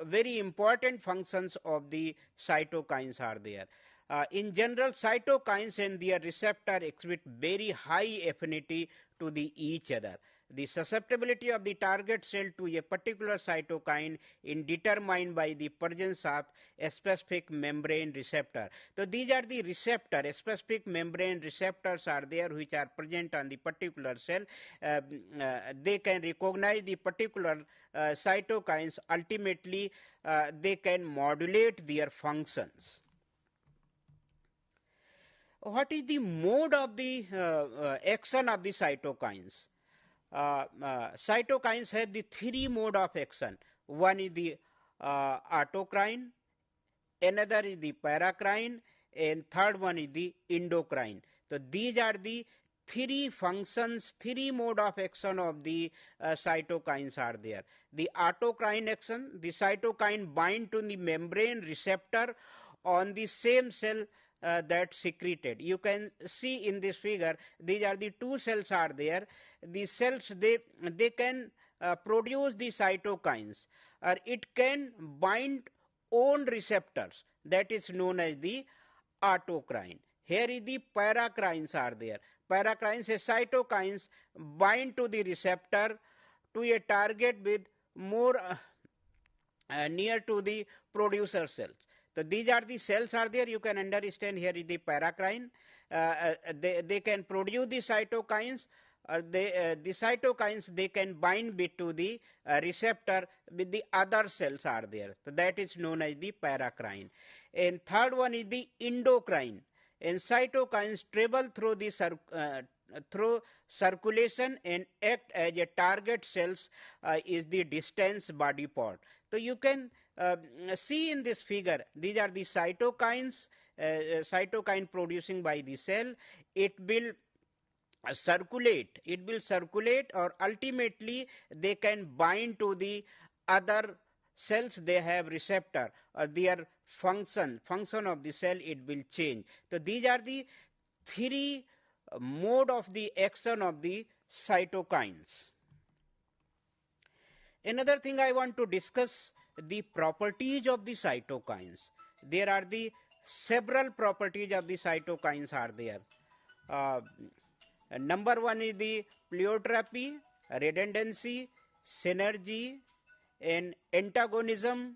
very important functions of the cytokines are there. In general, cytokines and their receptor exhibit very high affinity to the each other. The susceptibility of the target cell to a particular cytokine is determined by the presence of a specific membrane receptor. So these are the receptor, specific membrane receptors are there which are present on the particular cell. They can recognize the particular cytokines. Ultimately, they can modulate their functions. What is the mode of the action of the cytokines? Cytokines have the three mode of action. One is the autocrine, another is the paracrine, and third one is the endocrine. So these are the three functions, three mode of action of the cytokines are there. The autocrine action, the cytokine bind to the membrane receptor on the same cell that secreted. You can see in this figure, these are the two cells are there. The cells, they can produce the cytokines, or it can bind own receptors, that is known as the autocrine. Here is the paracrines are there. Paracrines, cytokines bind to the receptor to a target with more near to the producer cells. So these are the cells are there. You can understand here is the paracrine. They can produce the cytokines. The cytokines, they can bind it to the receptor with the other cells are there. So that is known as the paracrine. And third one is the endocrine. And cytokines travel through the through circulation and act as a target cells is the distance body part. So you can see in this figure, these are the cytokines, cytokine producing by the cell. It will circulate, or ultimately they can bind to the other cells. They have receptor, or their function of the cell, it will change. So these are the three mode of the action of the cytokines. Another thing I want to discuss, the properties of the cytokines. There are the several properties of the cytokines are there. Number one is the pleiotropy, redundancy, synergy, and antagonism.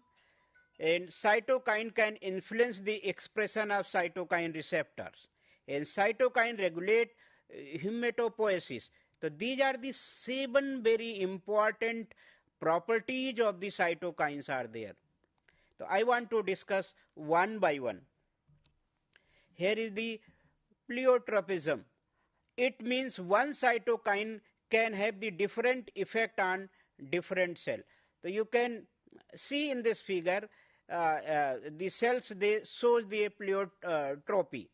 And cytokine can influence the expression of cytokine receptors. And cytokine regulate hematopoiesis. So these are the 7 very important properties of the cytokines are there. So I want to discuss one by one. Here is the pleiotropism. It means one cytokine can have the different effect on different cell. So you can see in this figure, the cells, they show the pleiotropy.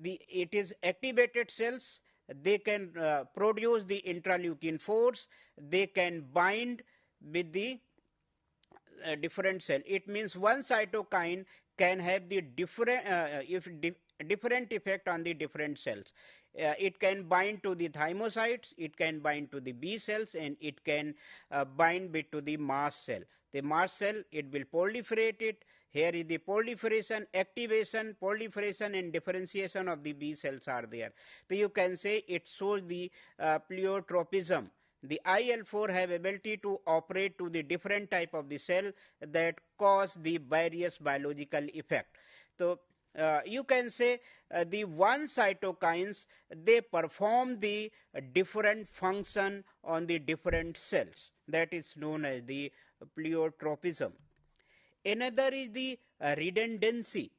It is activated cells. They can produce the interleukin 4s. They can bind with the different cell. It means one cytokine can have the different effect on the different cells. It can bind to the thymocytes, it can bind to the B cells, and it can bind to the mast cell. The mast cell, it will proliferate it. Here is the proliferation, activation, proliferation and differentiation of the B cells are there. So you can say it shows the pleiotropism. The IL-4 have ability to operate to the different type of the cell that cause the various biological effect. So you can say the one cytokines, they perform the different function on the different cells. That is known as the pleiotropism. Another is the redundancy.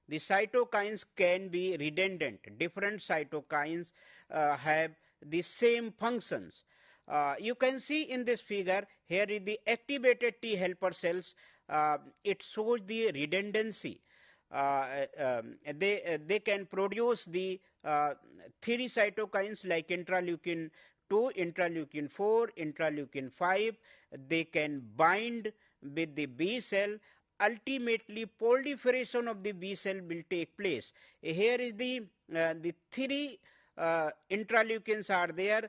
The cytokines can be redundant. Different cytokines have the same functions. You can see in this figure, here is the activated T helper cells. It shows the redundancy. they can produce the 3 cytokines like interleukin 2, interleukin 4, interleukin 5. They can bind with the B cell. Ultimately, proliferation of the B cell will take place. Here is the 3 interleukins are there.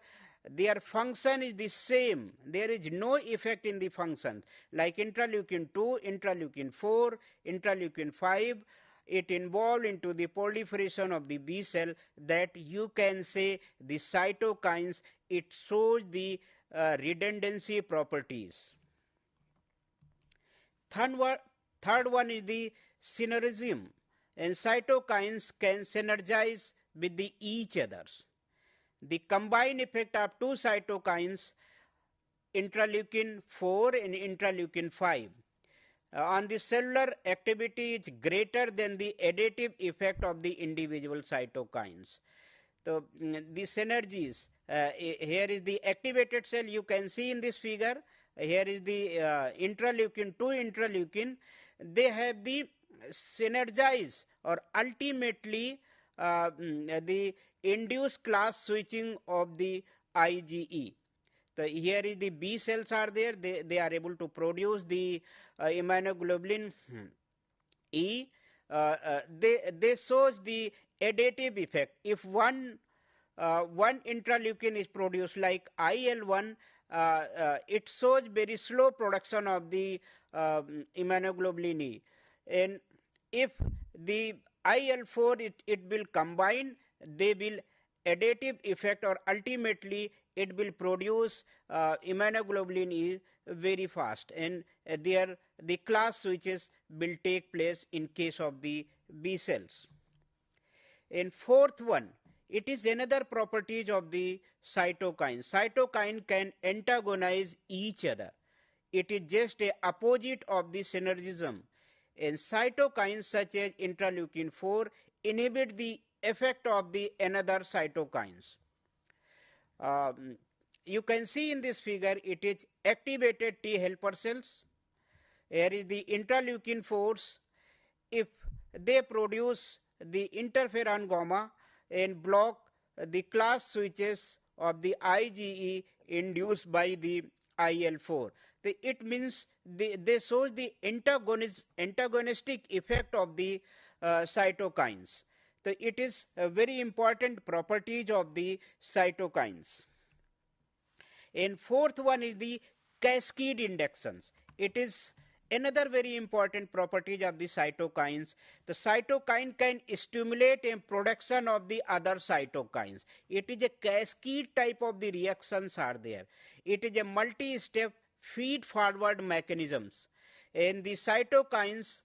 Their function is the same. There is no effect in the function. Like interleukin 2, interleukin 4, interleukin 5, it involved into the proliferation of the B cell, that you can say the cytokines, it shows the redundancy properties. Third one is the synergism, and cytokines can synergize with each others. The combined effect of 2 cytokines, interleukin 4 and interleukin 5, on the cellular activity is greater than the additive effect of the individual cytokines. So, the synergies, here is the activated cell, you can see in this figure. Here is the interleukin 2 interleukin. They have the synergize, or ultimately the induced class switching of the IgE. So here is the B cells are there. They are able to produce the immunoglobulin E. They shows the additive effect. If one interleukin is produced like IL-1, it shows very slow production of the immunoglobulin E. And if the IL-4 it will combine, they will additive effect, or ultimately it will produce immunoglobulin E very fast, and the class switches will take place in case of the B cells. And fourth one, it is another properties of the cytokine. Cytokine can antagonize each other. It is just a opposite of the synergism. And cytokines such as interleukin 4 inhibit the effect of the another cytokines. You can see in this figure, it is activated T helper cells. Here is the interleukin 4s. If they produce the interferon gamma and block the class switches of the IgE induced by the IL-4. It means they show the antagonistic effect of the cytokines. So it is a very important properties of the cytokines. And fourth one is the cascade inductions. It is another very important properties of the cytokines. The cytokine can stimulate a production of the other cytokines. It is a cascade type of the reactions are there. It is a multi-step feed forward mechanisms. And the cytokines,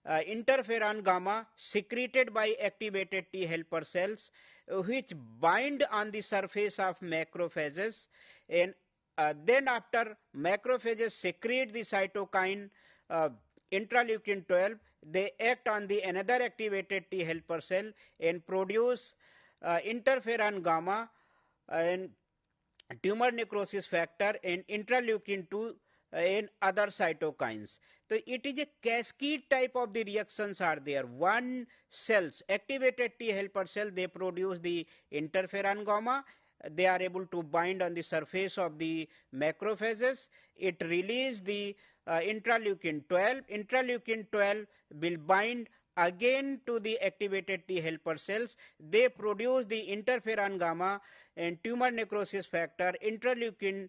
interferon gamma secreted by activated T helper cells, which bind on the surface of macrophages, and then after macrophages secrete the cytokine interleukin 12, they act on the another activated T helper cell and produce interferon gamma and tumor necrosis factor and interleukin 2 and other cytokines. So it is a cascade type of the reactions are there. One cells, activated T helper cell, they produce the interferon gamma. They are able to bind on the surface of the macrophages. It releases the interleukin 12. Interleukin 12 will bind again to the activated T helper cells. They produce the interferon gamma and tumor necrosis factor, interleukin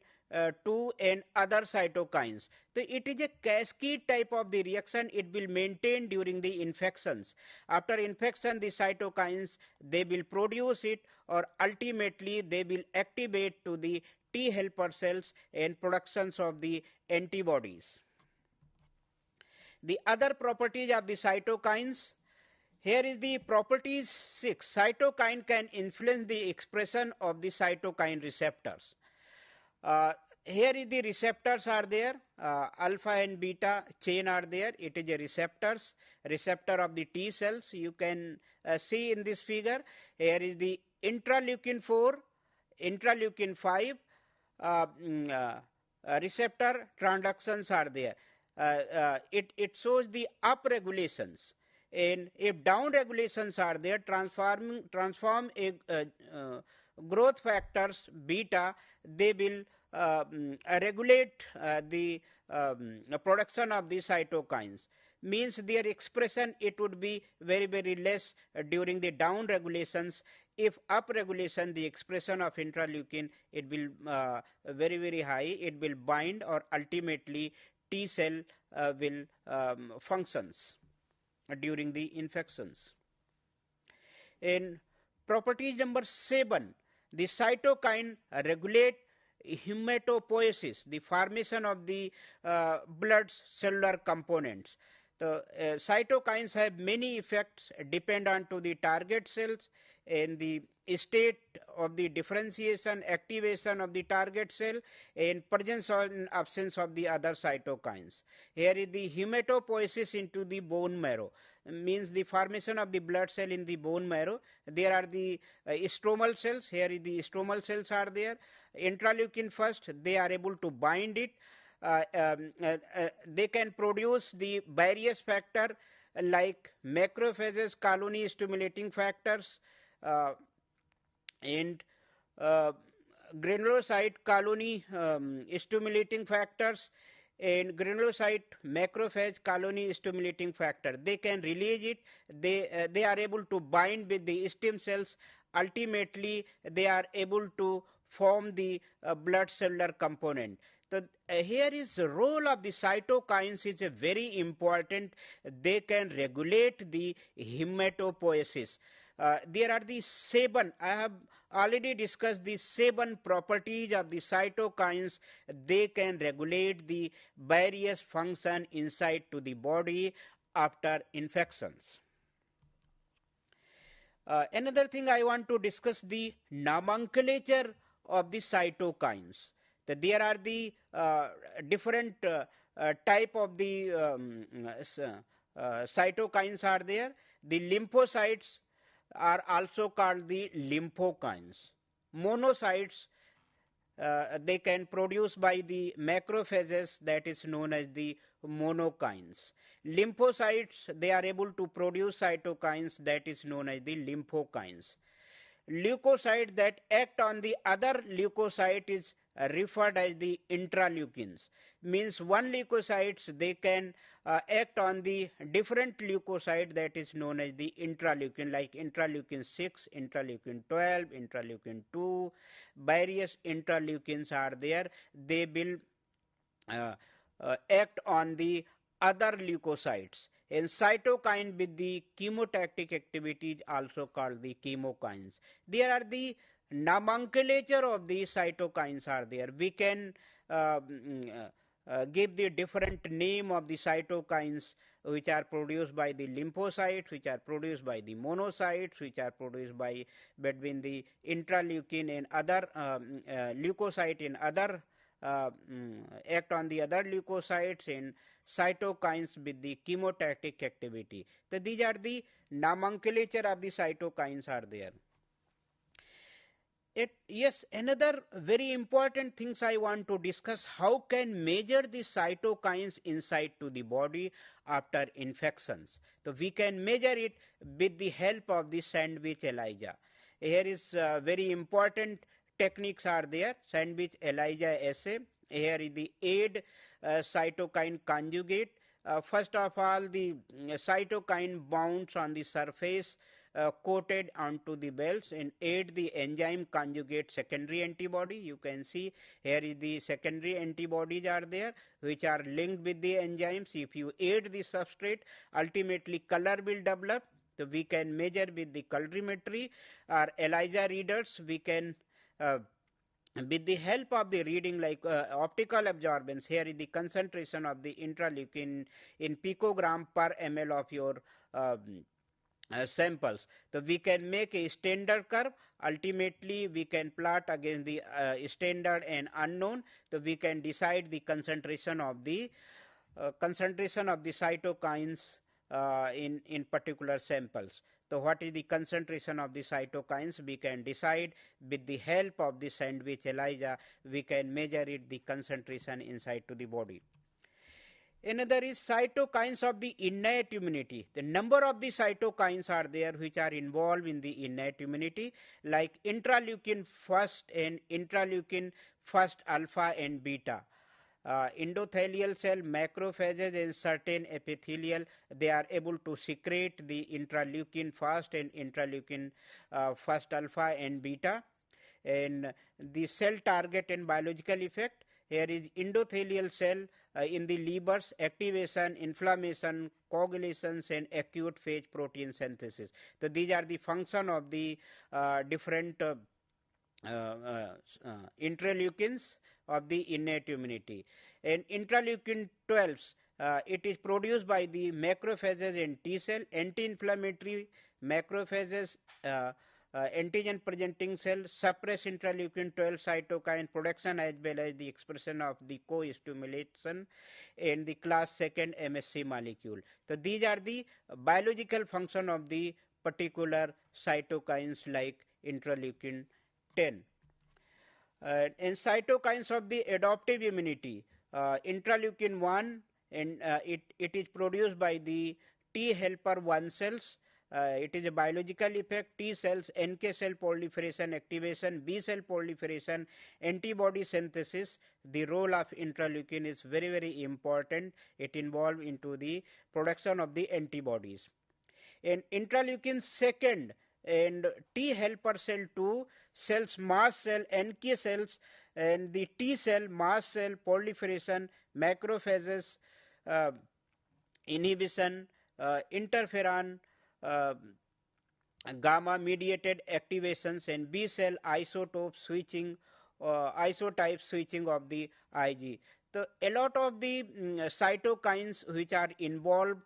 2 and other cytokines. So it is a cascade type of the reaction. It will maintain during the infections. After infection, the cytokines, they will produce it, or ultimately they will activate to the T helper cells and productions of the antibodies. The other properties of the cytokines, here is the properties 6. Cytokine can influence the expression of the cytokine receptors. Here is the receptors are there, alpha and beta chain are there. It is a receptor of the T cells. You can see in this figure. Here is the interleukin 4, interleukin 5 receptor transductions are there. It shows the upregulations. And if down regulations are there, transform growth factors beta, they will regulate the production of the cytokines. Means their expression, it would be very less during the down regulations. If up regulation, the expression of interleukin, it will very high, it will bind, or ultimately T cell will functions during the infections. In property number 7, the cytokine regulate hematopoiesis, the formation of the blood cellular components. The cytokines have many effects dependent on the target cells and the state of the differentiation, activation of the target cell, and presence or absence of the other cytokines. Here is the hematopoiesis into the bone marrow, means the formation of the blood cell in the bone marrow. There are the stromal cells. Here is the stromal cells are there. Interleukin first, they are able to bind it. They can produce the various factor like macrophages, colony stimulating factors, and granulocyte colony stimulating factors, and granulocyte macrophage colony stimulating factor. They can release it. They are able to bind with the stem cells. Ultimately, they are able to form the blood cellular component. So here is the role of the cytokines is a very important. They can regulate the hematopoiesis. There are the 7, I have already discussed the 7 properties of the cytokines. They can regulate the various function inside to the body after infections. Another thing I want to discuss the nomenclature of the cytokines. There are the different type of the cytokines are there. The lymphocytes are also called the lymphokines. Monocytes, they can produce by the macrophages, that is known as the monokines. Lymphocytes, they are able to produce cytokines, that is known as the lymphokines. Leukocytes that act on the other leukocyte is referred as the intraleukins. Means one leukocytes, they can act on the different leukocyte, that is known as the intraleukin, like interleukin 6, interleukin 12, interleukin 2. Various interleukins are there. They will act on the other leukocytes. And cytokine with the chemotactic activity is also called the chemokines. There are the nomenclature of the cytokines are there. We can give the different name of the cytokines which are produced by the lymphocytes, which are produced by the monocytes, which are produced by between the intraleukin and other leukocyte and other act on the other leukocytes, and cytokines with the chemotactic activity. So these are the nomenclature of the cytokines are there. Yes, another very important things I want to discuss, how can measure the cytokines inside to the body after infections. So we can measure it with the help of the sandwich ELISA. Here is very important techniques are there. Sandwich ELISA assay. Here is the aid cytokine conjugate. First of all, the cytokine bounds on the surface coated onto the bells and aid the enzyme conjugate secondary antibody. You can see here is the secondary antibodies are there which are linked with the enzymes. If you aid the substrate, ultimately color will develop. So we can measure with the colorimetry or ELISA readers. We can with the help of the reading like optical absorbance. Here is the concentration of the intraleukin in picogram per ml of your samples. So we can make a standard curve. Ultimately we can plot against the standard and unknown. So we can decide the concentration of the cytokines in particular samples. So what is the concentration of the cytokines? We can decide with the help of the sandwich ELISA. We can measure it the concentration inside to the body. Another is cytokines of the innate immunity. The number of the cytokines are there which are involved in the innate immunity, like interleukin first and interleukin first alpha and beta. Endothelial cell, macrophages and certain epithelial, they are able to secrete the interleukin first and interleukin first alpha and beta. And the cell target and biological effect, here is endothelial cell in the livers, activation, inflammation, coagulations and acute phase protein synthesis. So these are the function of the different interleukins of the innate immunity. And interleukin 12, it is produced by the macrophages and T cell, anti-inflammatory macrophages, antigen presenting cell, suppress interleukin 12 cytokine production as well as the expression of the co-stimulation and the class 2 MSC molecule. So these are the biological function of the particular cytokines like interleukin 10. And cytokines of the adaptive immunity, interleukin 1, and it is produced by the T helper 1 cells. It is a biological effect. T cells, NK cell proliferation activation, B cell proliferation, antibody synthesis. The role of interleukin is very, very important. It involves into the production of the antibodies. And interleukin 2 and T helper cell 2, cells, mast cell, NK cells, and the T cell, mast cell proliferation, macrophages, inhibition, interferon, gamma mediated activations, and B cell isotope switching, isotype switching of the Ig. So a lot of the cytokines which are involved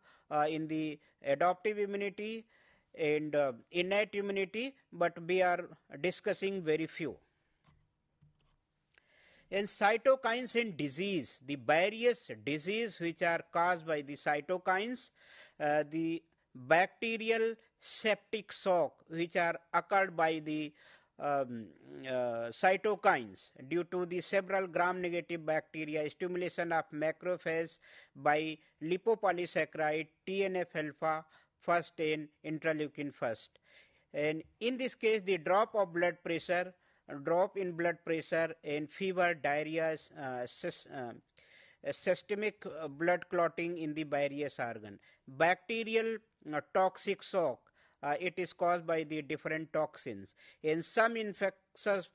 in the adaptive immunity and innate immunity, but we are discussing very few. In cytokines and disease, the various disease which are caused by the cytokines, the bacterial septic shock which are occurred by the cytokines due to the several gram-negative bacteria, stimulation of macrophage by lipopolysaccharide, TNF-alpha first and interleukin first. And in this case, the drop in blood pressure and fever, diarrhea, systemic blood clotting in the various organ. Bacterial toxic shock, it is caused by the different toxins. In some infectious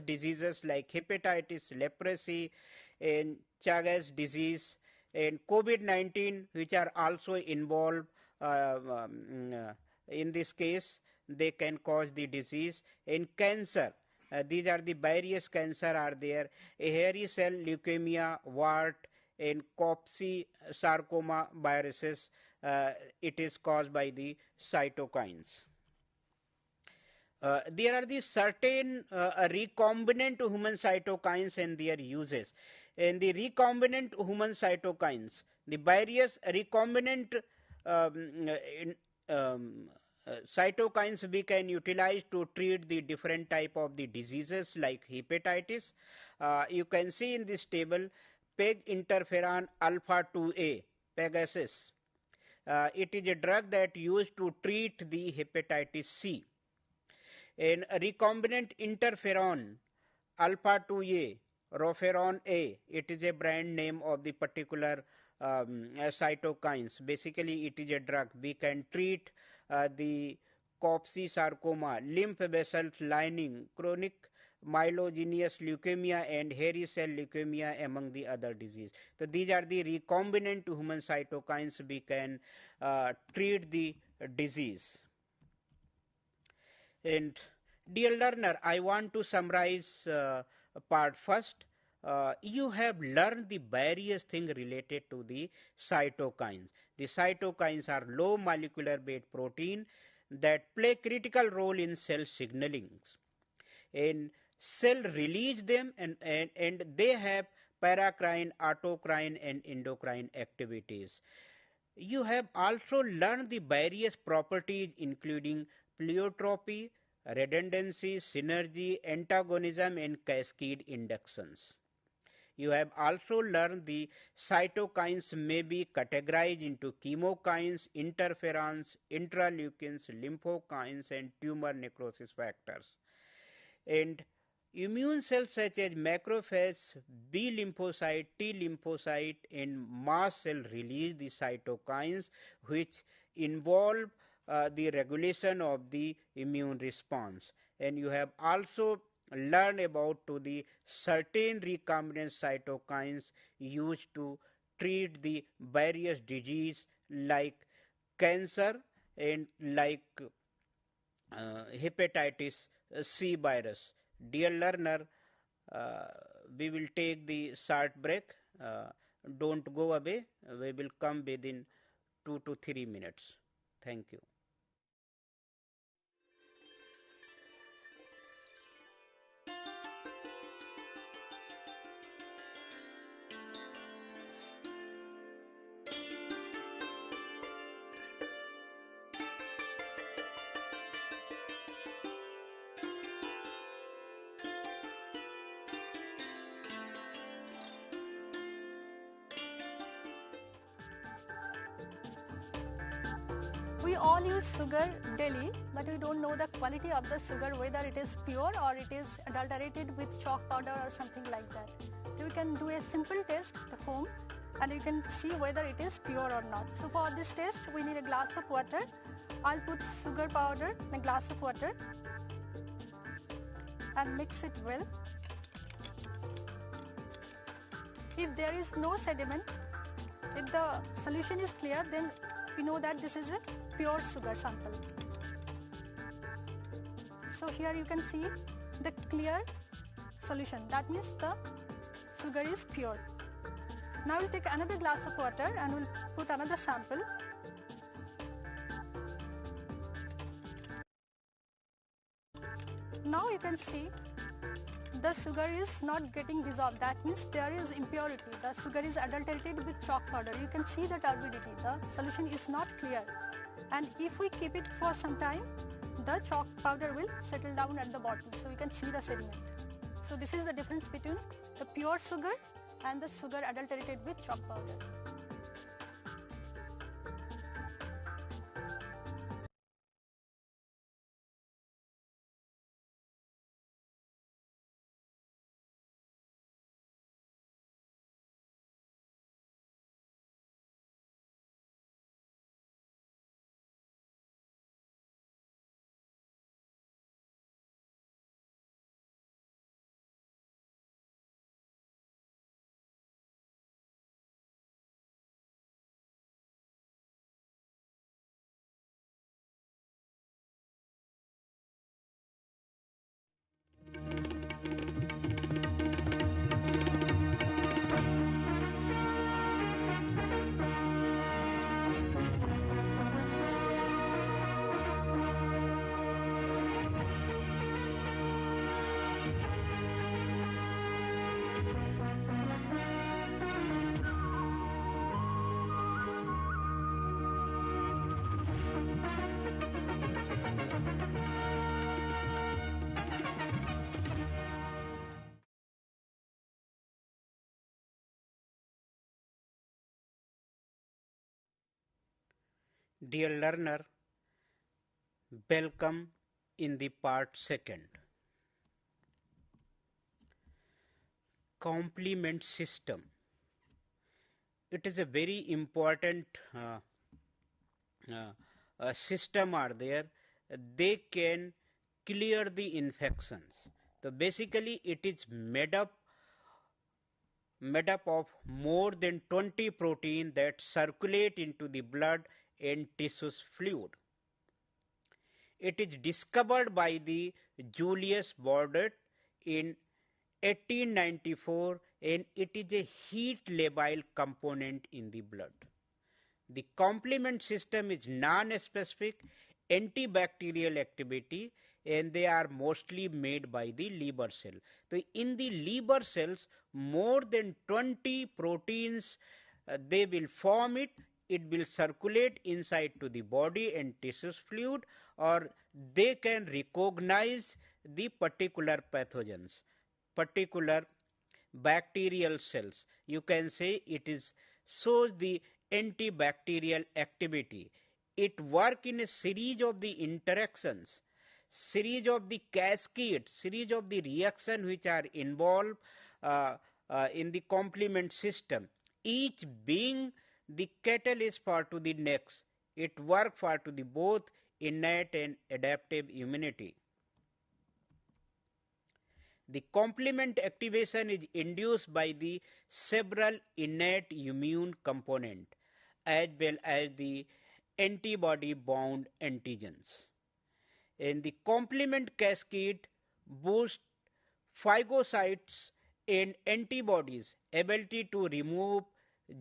diseases like hepatitis, leprosy, and Chagas disease, and COVID-19, which are also involved in this case, they can cause the disease. In cancer, these are the various cancer are there, a hairy cell leukemia, wart, and Kaposi sarcoma viruses, it is caused by the cytokines. There are the certain recombinant human cytokines and their uses. And the recombinant human cytokines, the various recombinant cytokines we can utilize to treat the different type of the diseases like hepatitis. You can see in this table PEG interferon alpha 2A, Pegasus. It is a drug that used to treat the hepatitis C. And recombinant interferon alpha 2A, Roferon A, it is a brand name of the particular cytokines. Basically, it is a drug. We can treat the Kaposi sarcoma, lymph vessels lining, chronic myelogenous leukemia, and hairy cell leukemia, among the other disease. So these are the recombinant human cytokines we can treat the disease. And dear learner, I want to summarize part first. You have learned the various things related to the cytokines. The cytokines are low molecular weight protein that play critical role in cell signaling. And cell release them and they have paracrine, autocrine and endocrine activities. You have also learned the various properties including pleiotropy, redundancy, synergy, antagonism and cascade inductions. You have also learned the cytokines may be categorized into chemokines, interferons, intraleukins, lymphokines, and tumor necrosis factors. And immune cells such as macrophage, B lymphocyte, T lymphocyte, and mast cell release the cytokines which involve the regulation of the immune response. And you have also learned about to the certain recombinant cytokines used to treat the various disease like cancer and like hepatitis C virus. Dear learner, we will take the short break. Don't go away. We will come within 2 to 3 minutes. Thank you. We all use sugar daily, but we don't know the quality of the sugar, whether it is pure or it is adulterated with chalk powder or something like that. You can do a simple test at home and you can see whether it is pure or not. So for this test, we need a glass of water. I'll put sugar powder in a glass of water and mix it well. If there is no sediment, if the solution is clear, then we know that this is a pure sugar sample. So here you can see the clear solution. That means the sugar is pure. Now we'll take another glass of water and we'll put another sample. Now you can see the sugar is not getting dissolved. That means there is impurity. The sugar is adulterated with chalk powder. You can see the turbidity. The solution is not clear. And if we keep it for some time, the chalk powder will settle down at the bottom. So we can see the sediment. So this is the difference between the pure sugar and the sugar adulterated with chalk powder. Dear learner, welcome in the part second. Complement system. It is a very important system are there. They can clear the infections. So basically it is made up of more than 20 protein that circulate into the blood and tissues fluid. It is discovered by the Julius Bordet in 1894 and it is a heat labile component in the blood. The complement system is non-specific antibacterial activity and they are mostly made by the liver cell. So in the liver cells more than 20 proteins they will form it. It will circulate inside to the body and tissues fluid, or they can recognize the particular pathogens, particular bacterial cells. You can say it is shows the antibacterial activity. It work in a series of the interactions, series of the cascades, series of the reaction which are involved in the complement system, each being the catalyst for to the next. It work for to the both innate and adaptive immunity. The complement activation is induced by the several innate immune component as well as the antibody bound antigens. And the complement cascade boosts phagocytes and antibodies ability to remove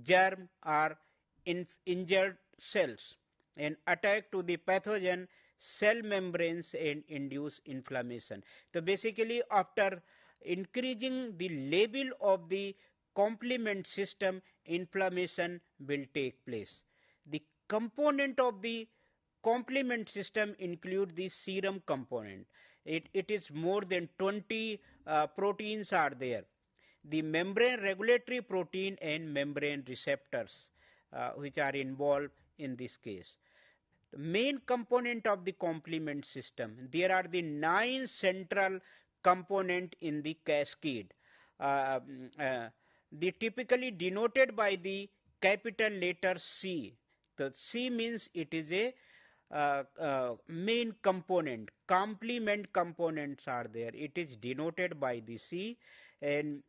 germ or injured cells and attack to the pathogen cell membranes and induce inflammation. So basically, after increasing the level of the complement system, inflammation will take place. The component of the complement system include the serum component. It is more than 20 proteins are there. The membrane regulatory protein and membrane receptors which are involved in this case. The main component of the complement system, there are the 9 central component in the cascade. They typically denoted by the capital letter C. The C means it is a main component. Complement components are there. It is denoted by the C, and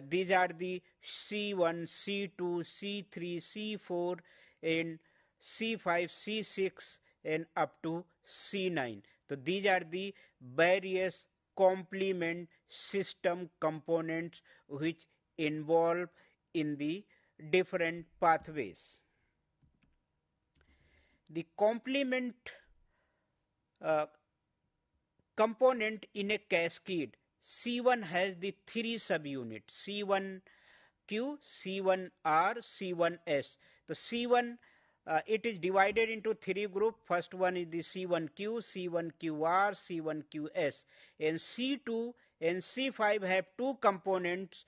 these are the C1, C2, C3, C4 and C5, C6 and up to C9. So these are the various complement system components which involve in the different pathways. The complement component in a cascade, C1 has the 3 subunits, C1Q, C1R, C1S. The C1 it is divided into 3 groups. First one is the C1Q, C1QR, C1QS, and C2 and C5 have 2 components,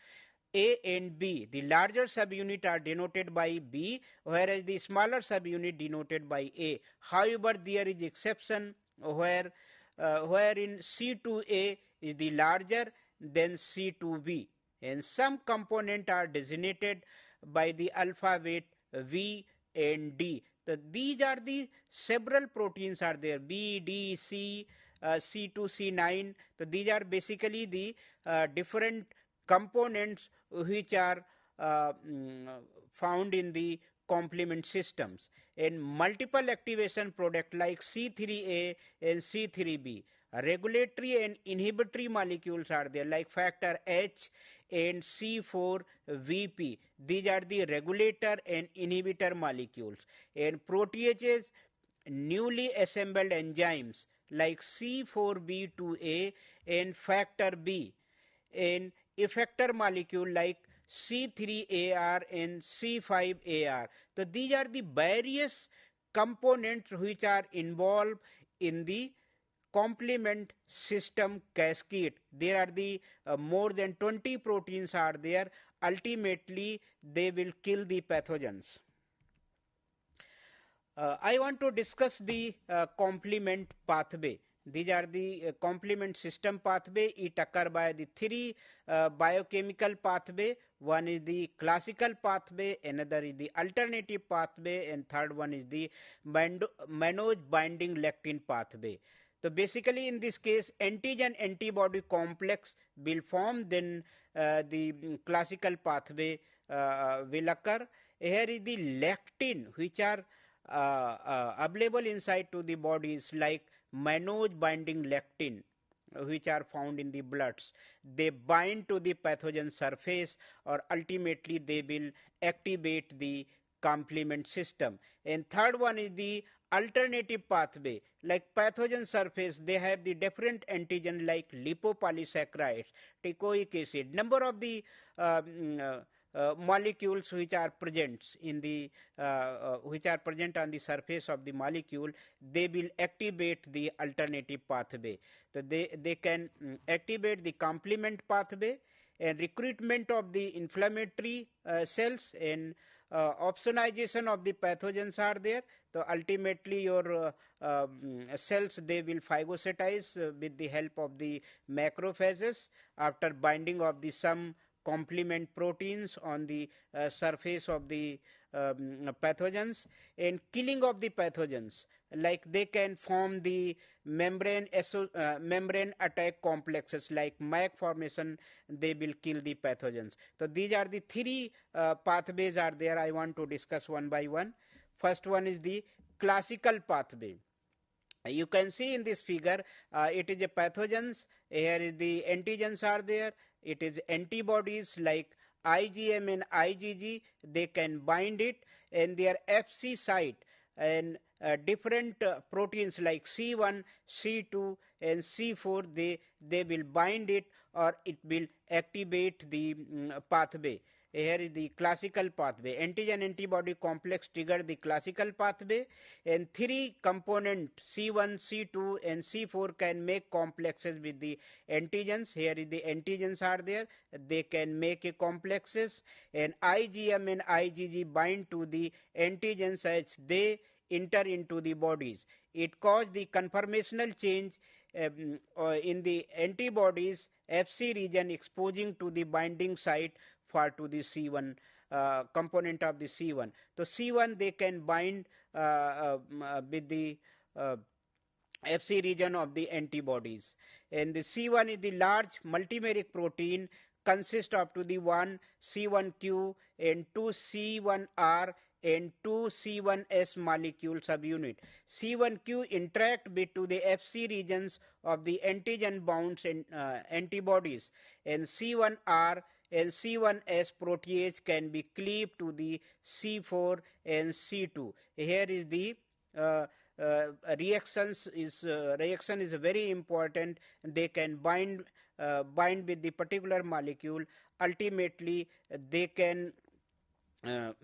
A and B. The larger subunit are denoted by B, whereas the smaller subunit denoted by A. However, there is exception wherein C2A is the larger than C2B, and some component are designated by the alphabet V and D. So these are the several proteins are there, B, D, C, C2, C9. So these are basically the different components which are found in the complement systems, and multiple activation product like C3A and C3B. Regulatory and inhibitory molecules are there like factor H and C4VP. These are the regulator and inhibitor molecules, and proteases, newly assembled enzymes like C4B2A and factor B, and effector molecule like C3AR and C5AR. So these are the various components which are involved in the complement system cascade. There are the more than 20 proteins are there. Ultimately, they will kill the pathogens. I want to discuss the complement pathway. These are the complement system pathway. It occurs by the 3 biochemical pathway. One is the classical pathway, another is the alternative pathway, and third one is the mannose binding lectin pathway. So basically in this case, antigen antibody complex will form, then the classical pathway will occur. Here is the lectin which are available inside to the bodies like mannose binding lectin which are found in the bloods. They bind to the pathogen surface, or ultimately they will activate the complement system. And third one is the alternative pathway like pathogen surface. They have the different antigen like lipopolysaccharides, teichoic acid, number of the molecules which are present in the which are present on the surface of the molecule. They will activate the alternative pathway. So they can activate the complement pathway, and recruitment of the inflammatory cells, and opsonization of the pathogens are there. So ultimately your cells, they will phagocytize with the help of the macrophages after binding of the some complement proteins on the surface of the pathogens, and killing of the pathogens, like they can form the membrane attack complexes like MAC formation. They will kill the pathogens. So these are the three pathways are there. I want to discuss one by one. First one is the classical pathway. You can see in this figure, it is a pathogens. Here is the antigens are there. It is antibodies like IgM and IgG. They can bind it, and their FC site, and different proteins like C1, C2 and C4, they will bind it, or it will activate the pathway. Here is the classical pathway. Antigen antibody complex trigger the classical pathway, and three component C1, C2 and C4 can make complexes with the antigens. Here is the antigens are there. They can make a complexes, and IgM and IgG bind to the antigens as they enter into the bodies. It causes the conformational change in the antibodies FC region, exposing to the binding site for to the C1 component of the C1. So C1 they can bind with the FC region of the antibodies, and the C1 is the large multimeric protein, consists of to the 1 C1q and 2 C1r and 2 C1s molecule subunit. C1q interact with to the FC regions of the antigen bound antibodies, and C1r and C1s protease can be cleaved to the C4 and C2. Here is the reaction is very important. They can bind with the particular molecule. Ultimately they can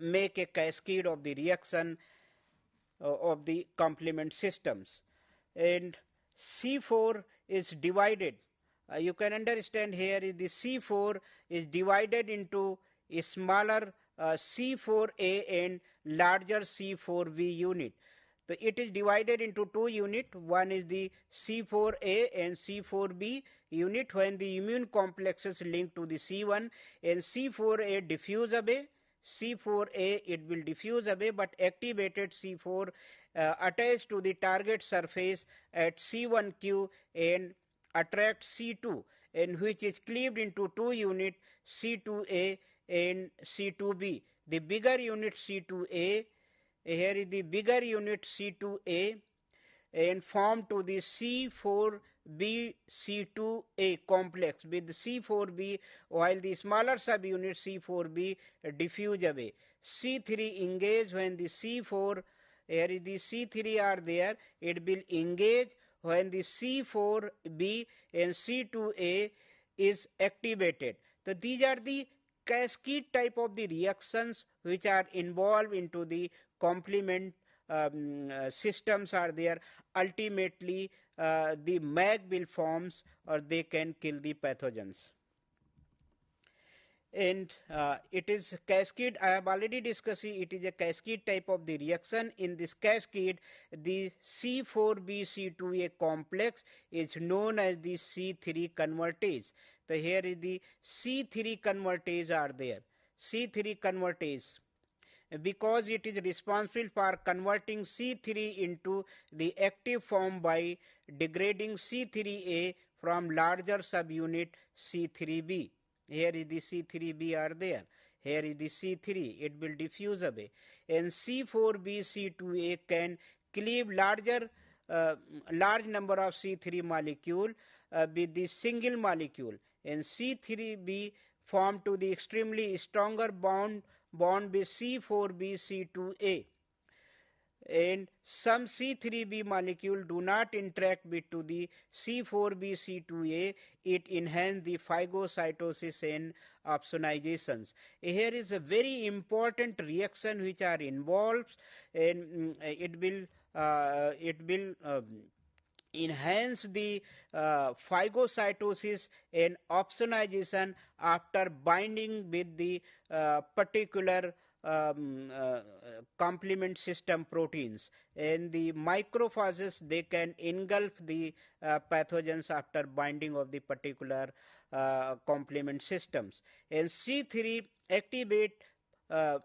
make a cascade of the reaction of the complement systems. And C4 is divided. You can understand here is the C4 is divided into a smaller C4a and larger C4b unit. So it is divided into two units. One is the C4a and C4b unit, when the immune complexes linked to the C1, and C4a diffuse away. C4a it will diffuse away, but activated C4 attached to the target surface at C1q and attract C2, and which is cleaved into two units, C2a and C2b. The bigger unit C2a, here is the bigger unit C2a, and form to the C4b C2a complex with C4b, while the smaller subunit C4b diffuse away. C3 engage when the C4, here is the C3 are there, it will engage when the C4b and C2a is activated. So these are the cascade type of the reactions which are involved into the complement systems are there. Ultimately the MAG will forms, or they can kill the pathogens. And it is cascade. I have already discussed it is a cascade type of the reaction. In this cascade, the C4b C2a complex is known as the C3 convertase. So here is the C3 convertase are there. C3 convertase, because it is responsible for converting C3 into the active form by degrading C3a from larger subunit C3b. Here is the C3b are there. Here is the C3. It will diffuse away. And C4b C2a can cleave large number of C3 molecule with the single molecule. And C3b form to the extremely stronger bond with C4b C2a. And some C3b molecule do not interact with to the C4b C2a. It enhance the phagocytosis and opsonizations. Here is a very important reaction which are involved, and it will enhance the phagocytosis and opsonization after binding with the particular complement system proteins, and the macrophages, they can engulf the pathogens after binding of the particular complement systems, and C3 activate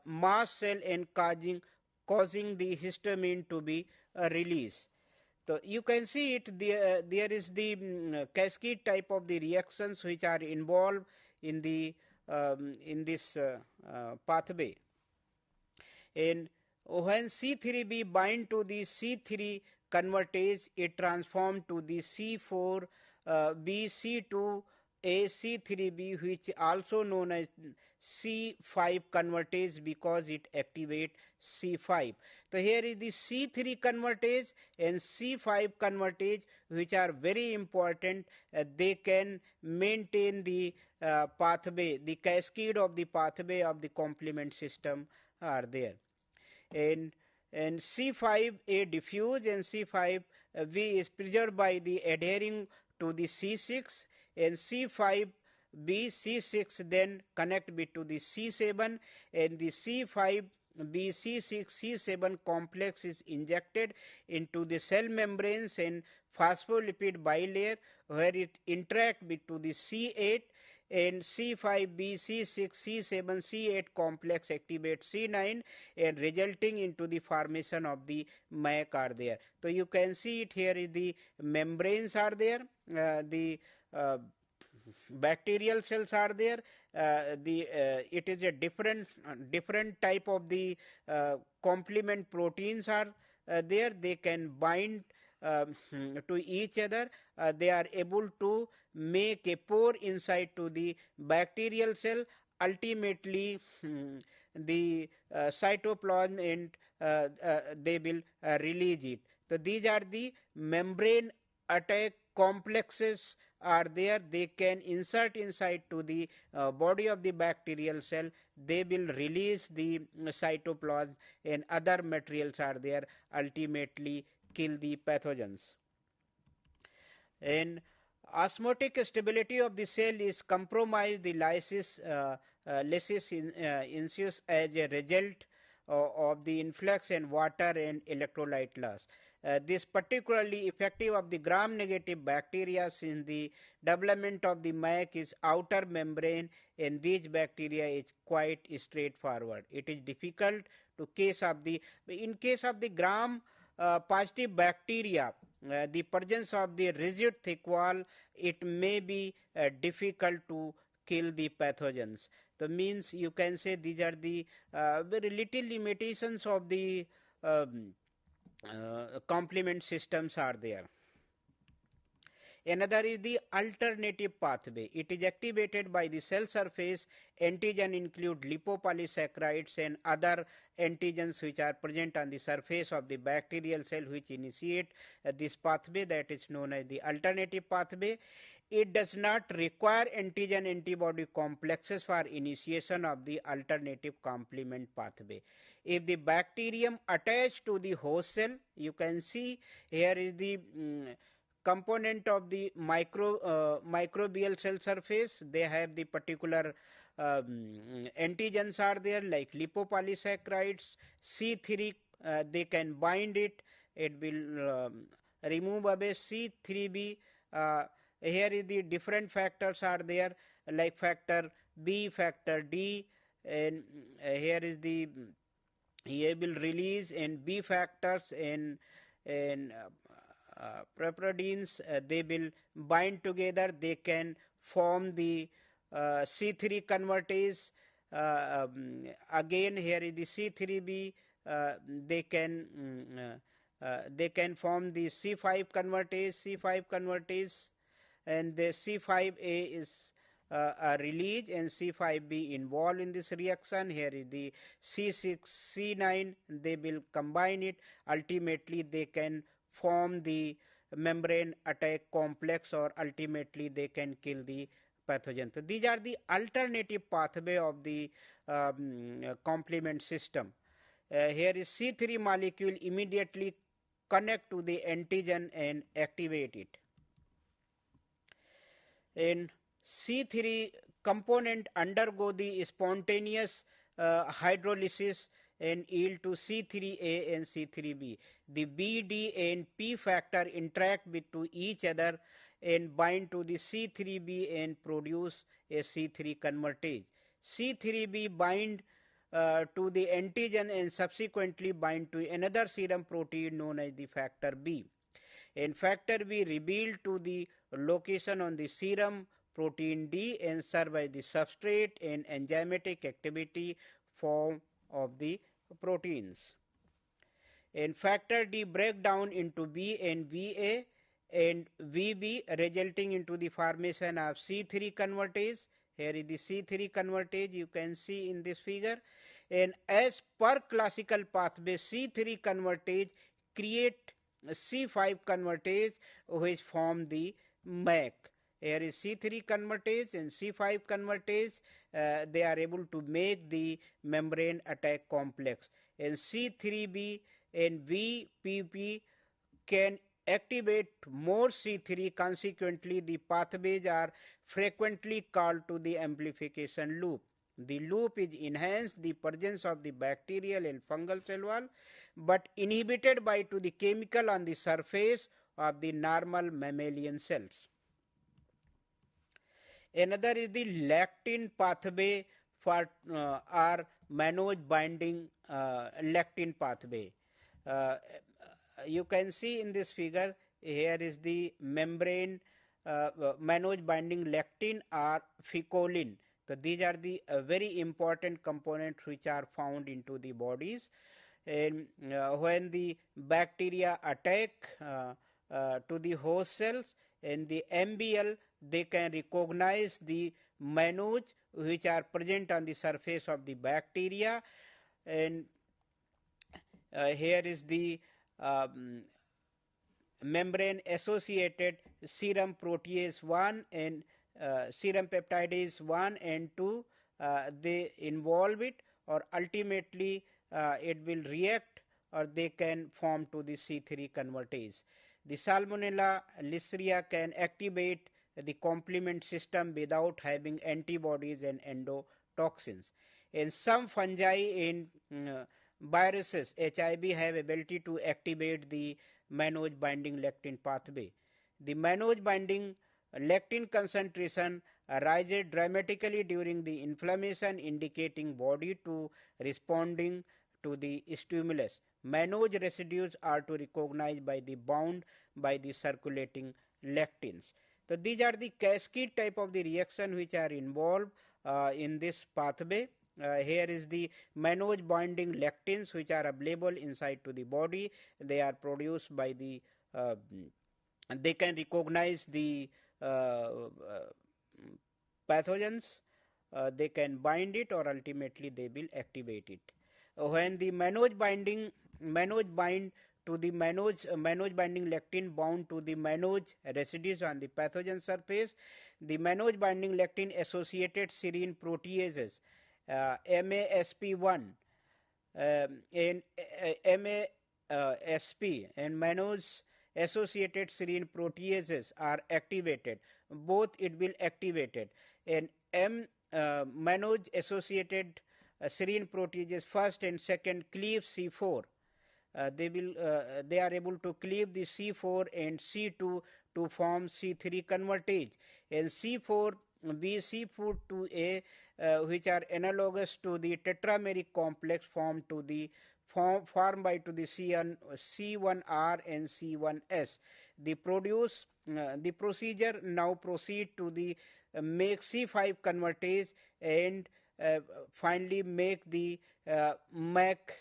mast cell and causing the histamine to be released. So you can see it, there is the cascade type of the reactions which are involved in the in this pathway. And when C3b bind to the C3 convertase, it transforms to the C4 BC2 AC3B, which also known as C5 convertase because it activates C5. So here is the C3 convertase and C5 convertase, which are very important. They can maintain the pathway, the cascade of the pathway of the complement system are there. And C5a diffuse and C5b is preserved by the adhering to the C6, and C5b C6 then connect with to the C7, and the C5b C6 C7 complex is injected into the cell membranes and phospholipid bilayer, where it interact with to the C8, and C5b C6 C7 C8 complex activates C9 and resulting into the formation of the MAC are there. So you can see it here is the membranes are there, the bacterial cells are there, it is a different type of the complement proteins are there. They can bind to each other. They are able to make a pore inside to the bacterial cell. Ultimately the cytoplasm, and they will release it. So these are the membrane attack complexes are there. They can insert inside to the body of the bacterial cell. They will release the cytoplasm, and other materials are there, ultimately kill the pathogens. And osmotic stability of the cell is compromised. The lysis ensues as a result of the influx and water and electrolyte loss. This particularly effective of the gram-negative bacteria, since the development of the MAC is outer membrane, and these bacteria is quite straightforward. It is difficult to in case of the gram positive bacteria, the presence of the rigid thick wall, it may be difficult to kill the pathogens. The means you can say these are the very little limitations of the complement systems are there. Another is the alternative pathway. It is activated by the cell surface. Antigen include lipopolysaccharides and other antigens which are present on the surface of the bacterial cell, which initiate this pathway, that is known as the alternative pathway. It does not require antigen antibody complexes for initiation of the alternative complement pathway. If the bacterium attached to the host cell, you can see here is the component of the microbial cell surface. They have the particular antigens are there, like lipopolysaccharides, C3, they can bind it, it will remove away C3b. Here is the different factors are there, like factor B, factor D, and here is the A will release, and B factors and preproteins, they will bind together. They can form the C3 convertase. Again here is the C3b. They can form the C5 convertase, and the C5a is released and C5b involved in this reaction. Here is the C6, C9, they will combine it. Ultimately they can form the membrane attack complex, or ultimately they can kill the pathogen. So these are the alternative pathway of the complement system. Here is C3 molecule immediately connect to the antigen and activate it. And C3 component undergo the spontaneous hydrolysis and yield to C3A and C3B. The B, D and P factor interact with to each other and bind to the C3B and produce a C3 convertase. C3B bind to the antigen and subsequently bind to another serum protein known as the factor B. And factor B revealed to the location on the serum protein D and serve as the substrate and enzymatic activity form of the proteins. And factor D break down into B and VA and VB, resulting into the formation of C3 convertase. Here is the C3 convertase you can see in this figure. And as per classical pathway, C3 convertase create C5 convertase which form the MAC. Here is C3 convertase and C5 convertase. They are able to make the membrane attack complex. And C3b and VPP can activate more C3. Consequently, the pathways are frequently called to the amplification loop. The loop is enhanced the presence of the bacterial and fungal cell wall, but inhibited by to the chemical on the surface of the normal mammalian cells. Another is the lectin pathway for or manoj binding lectin pathway. You can see in this figure, here is the membrane manoj binding lectin or ficolin. So these are the very important components which are found into the bodies. And when the bacteria attack to the host cells and the MBL, they can recognize the manoj which are present on the surface of the bacteria. And here is the membrane associated serum protease 1 and serum peptidase 1 and 2. They involve it, or ultimately it will react, or they can form to the C3 convertase. The Salmonella Listeria can activate the complement system without having antibodies and endotoxins. And some fungi in viruses, HIV, have ability to activate the manoj binding lectin pathway. The manoj binding lectin concentration rises dramatically during the inflammation, indicating body to responding to the stimulus. Manoj residues are to recognized by the bound by the circulating lectins. So these are the cascade type of the reaction which are involved in this pathway. Here is the manoj binding lectins which are available inside to the body. They are produced by the they can recognize the pathogens, they can bind it, or ultimately they will activate it. When the manoj bind to the manoj binding lectin bound to the manoj residues on the pathogen surface, the manoj binding lectin associated serine proteases MASP1 and MASP and manoj associated serine proteases are activated. Both it will activated, and manoj associated serine proteases first and second cleave C4. They are able to cleave the C4 and C2 to form C3 convertase, and C4B, C4-2A, which are analogous to the tetrameric complex formed by to the C1R and C1S. The procedure now proceed to the make C5 convertase and finally make the MAC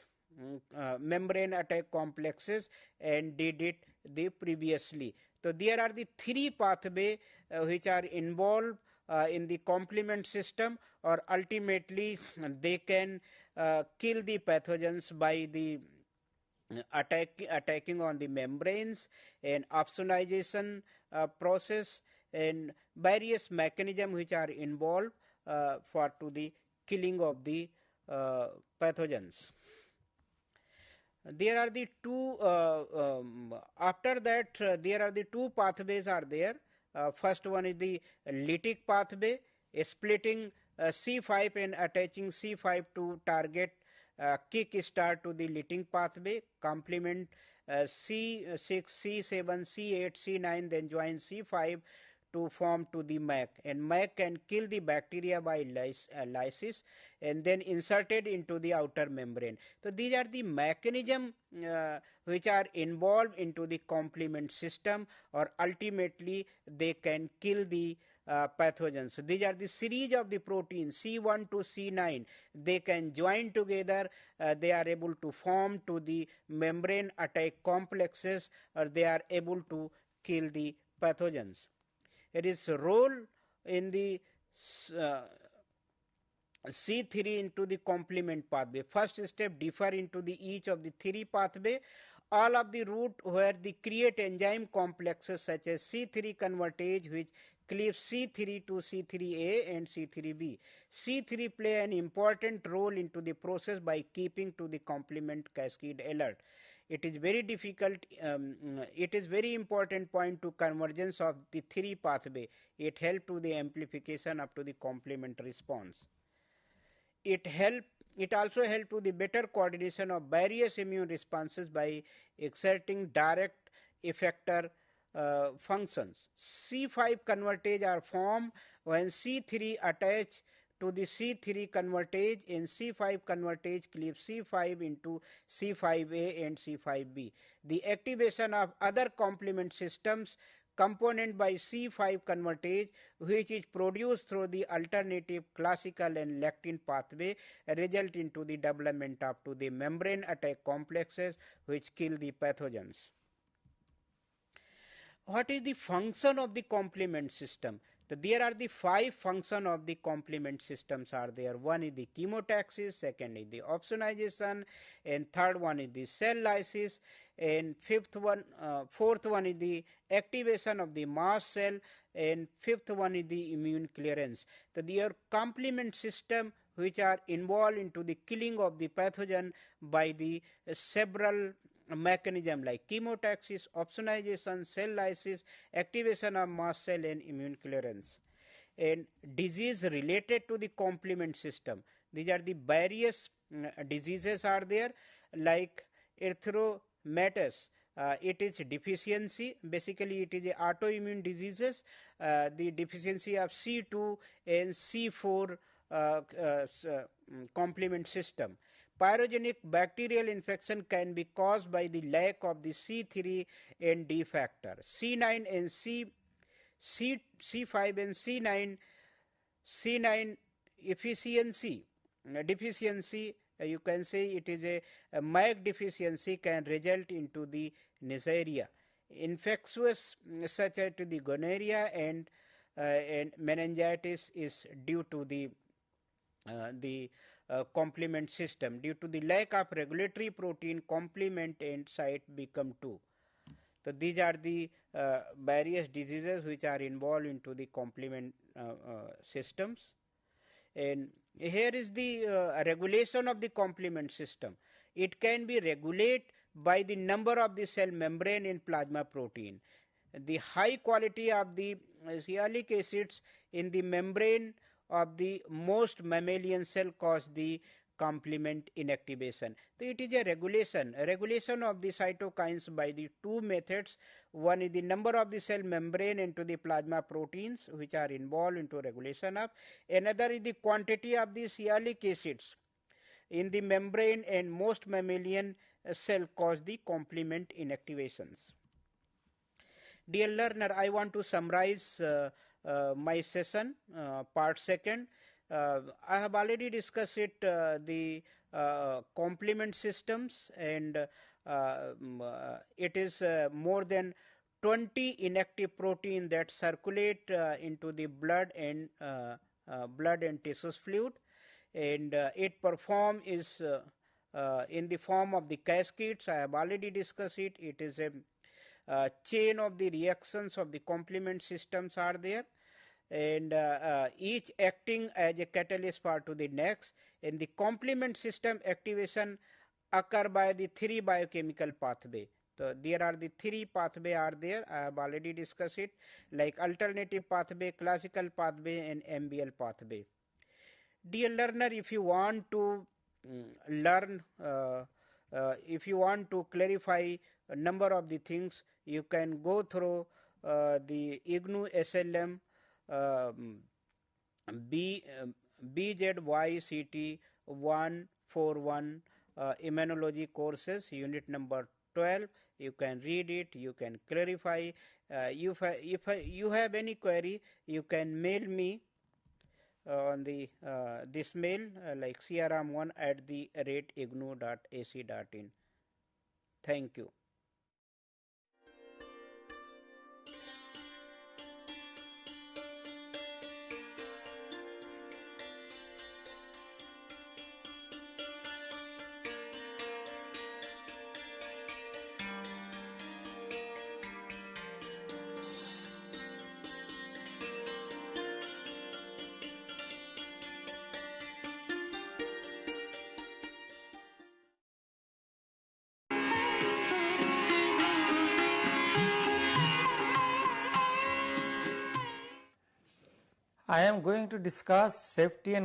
membrane attack complexes, and did it the previously. So there are the three pathways which are involved in the complement system, or ultimately they can kill the pathogens by the attacking on the membranes and opsonization process, and various mechanisms which are involved for to the killing of the pathogens. there are the two, after that there are the two pathways are there. First one is the lytic pathway, splitting C5 and attaching C5 to target kick start to the lytic pathway, complement C6, C7, C8, C9, then join C5 to form to the MAC, and MAC can kill the bacteria by lysis and then inserted into the outer membrane. So these are the mechanism which are involved into the complement system, or ultimately they can kill the pathogens. So these are the series of the proteins C1 to C9. They can join together, they are able to form to the membrane attack complexes, or they are able to kill the pathogens. It is role in the C3 into the complement pathway. First step, differ into the each of the three pathway. All of the route where the create enzyme complexes such as C3 convertase, which cleaves C3 to C3A and C3B. C3 play an important role into the process by keeping to the complement cascade alert. It is very difficult, it is very important point to convergence of the three pathway. It help to the amplification up to the complement response. It also help to the better coordination of various immune responses by exerting direct effector functions. C5 convertase are formed when C3 attach to the C3 convertase, and C5 convertase cleaves C5 into C5A and C5B. The activation of other complement systems component by C5 convertase, which is produced through the alternative classical and lectin pathway, result into the development of to the membrane attack complexes which kill the pathogens. What is the function of the complement system? So there are the 5 functions of the complement systems are there. One is the chemotaxis, second is the opsonization, and third one is the cell lysis, and fourth one is the activation of the mast cell, and fifth one is the immune clearance. So their complement system which are involved into the killing of the pathogen by the several mechanism like chemotaxis, opsonization, cell lysis, activation of mast cell, and immune clearance. And disease related to the complement system, these are the various diseases are there, like erytheromatous. It is deficiency, basically it is a autoimmune diseases, the deficiency of C2 and C4 complement system. Pyrogenic bacterial infection can be caused by the lack of the C3 and D factor. C9 and C5 and C9 deficiency, you can say it is a MAC deficiency can result into the Neisseria. Infectious such as to the gonorrhea and meningitis is due to the complement system. Due to the lack of regulatory protein, complement and site become 2. So these are the various diseases which are involved into the complement systems. And here is the regulation of the complement system. It can be regulated by the number of the cell membrane in plasma protein. The high quality of the sialic acids in the membrane of the most mammalian cell cause the complement inactivation. So it is a regulation of the cytokines by the 2 methods. One is the number of the cell membrane into the plasma proteins which are involved into regulation of. Another is the quantity of the sialic acids in the membrane, and most mammalian cell cause the complement inactivations. Dear learner, I want to summarize my session, part 2nd. I have already discussed it, the complement systems, and it is more than 20 inactive protein that circulate into the blood and tissues fluid, and it perform is in the form of the cascades. I have already discussed it. It is a chain of the reactions of the complement systems are there, and each acting as a catalyst for to the next. And the complement system activation occur by the three biochemical pathway. So there are the three pathway are there. I have already discussed it, like alternative pathway, classical pathway, and MBL pathway. Dear learner, if you want to learn, if you want to clarify a number of the things, you can go through the IGNOU SLM BZYCT 141 Immunology courses, unit number 12. You can read it, you can clarify. If you have any query, you can mail me on the this mail like cram1@ignou.ac.in. Thank you. I am going to discuss safety and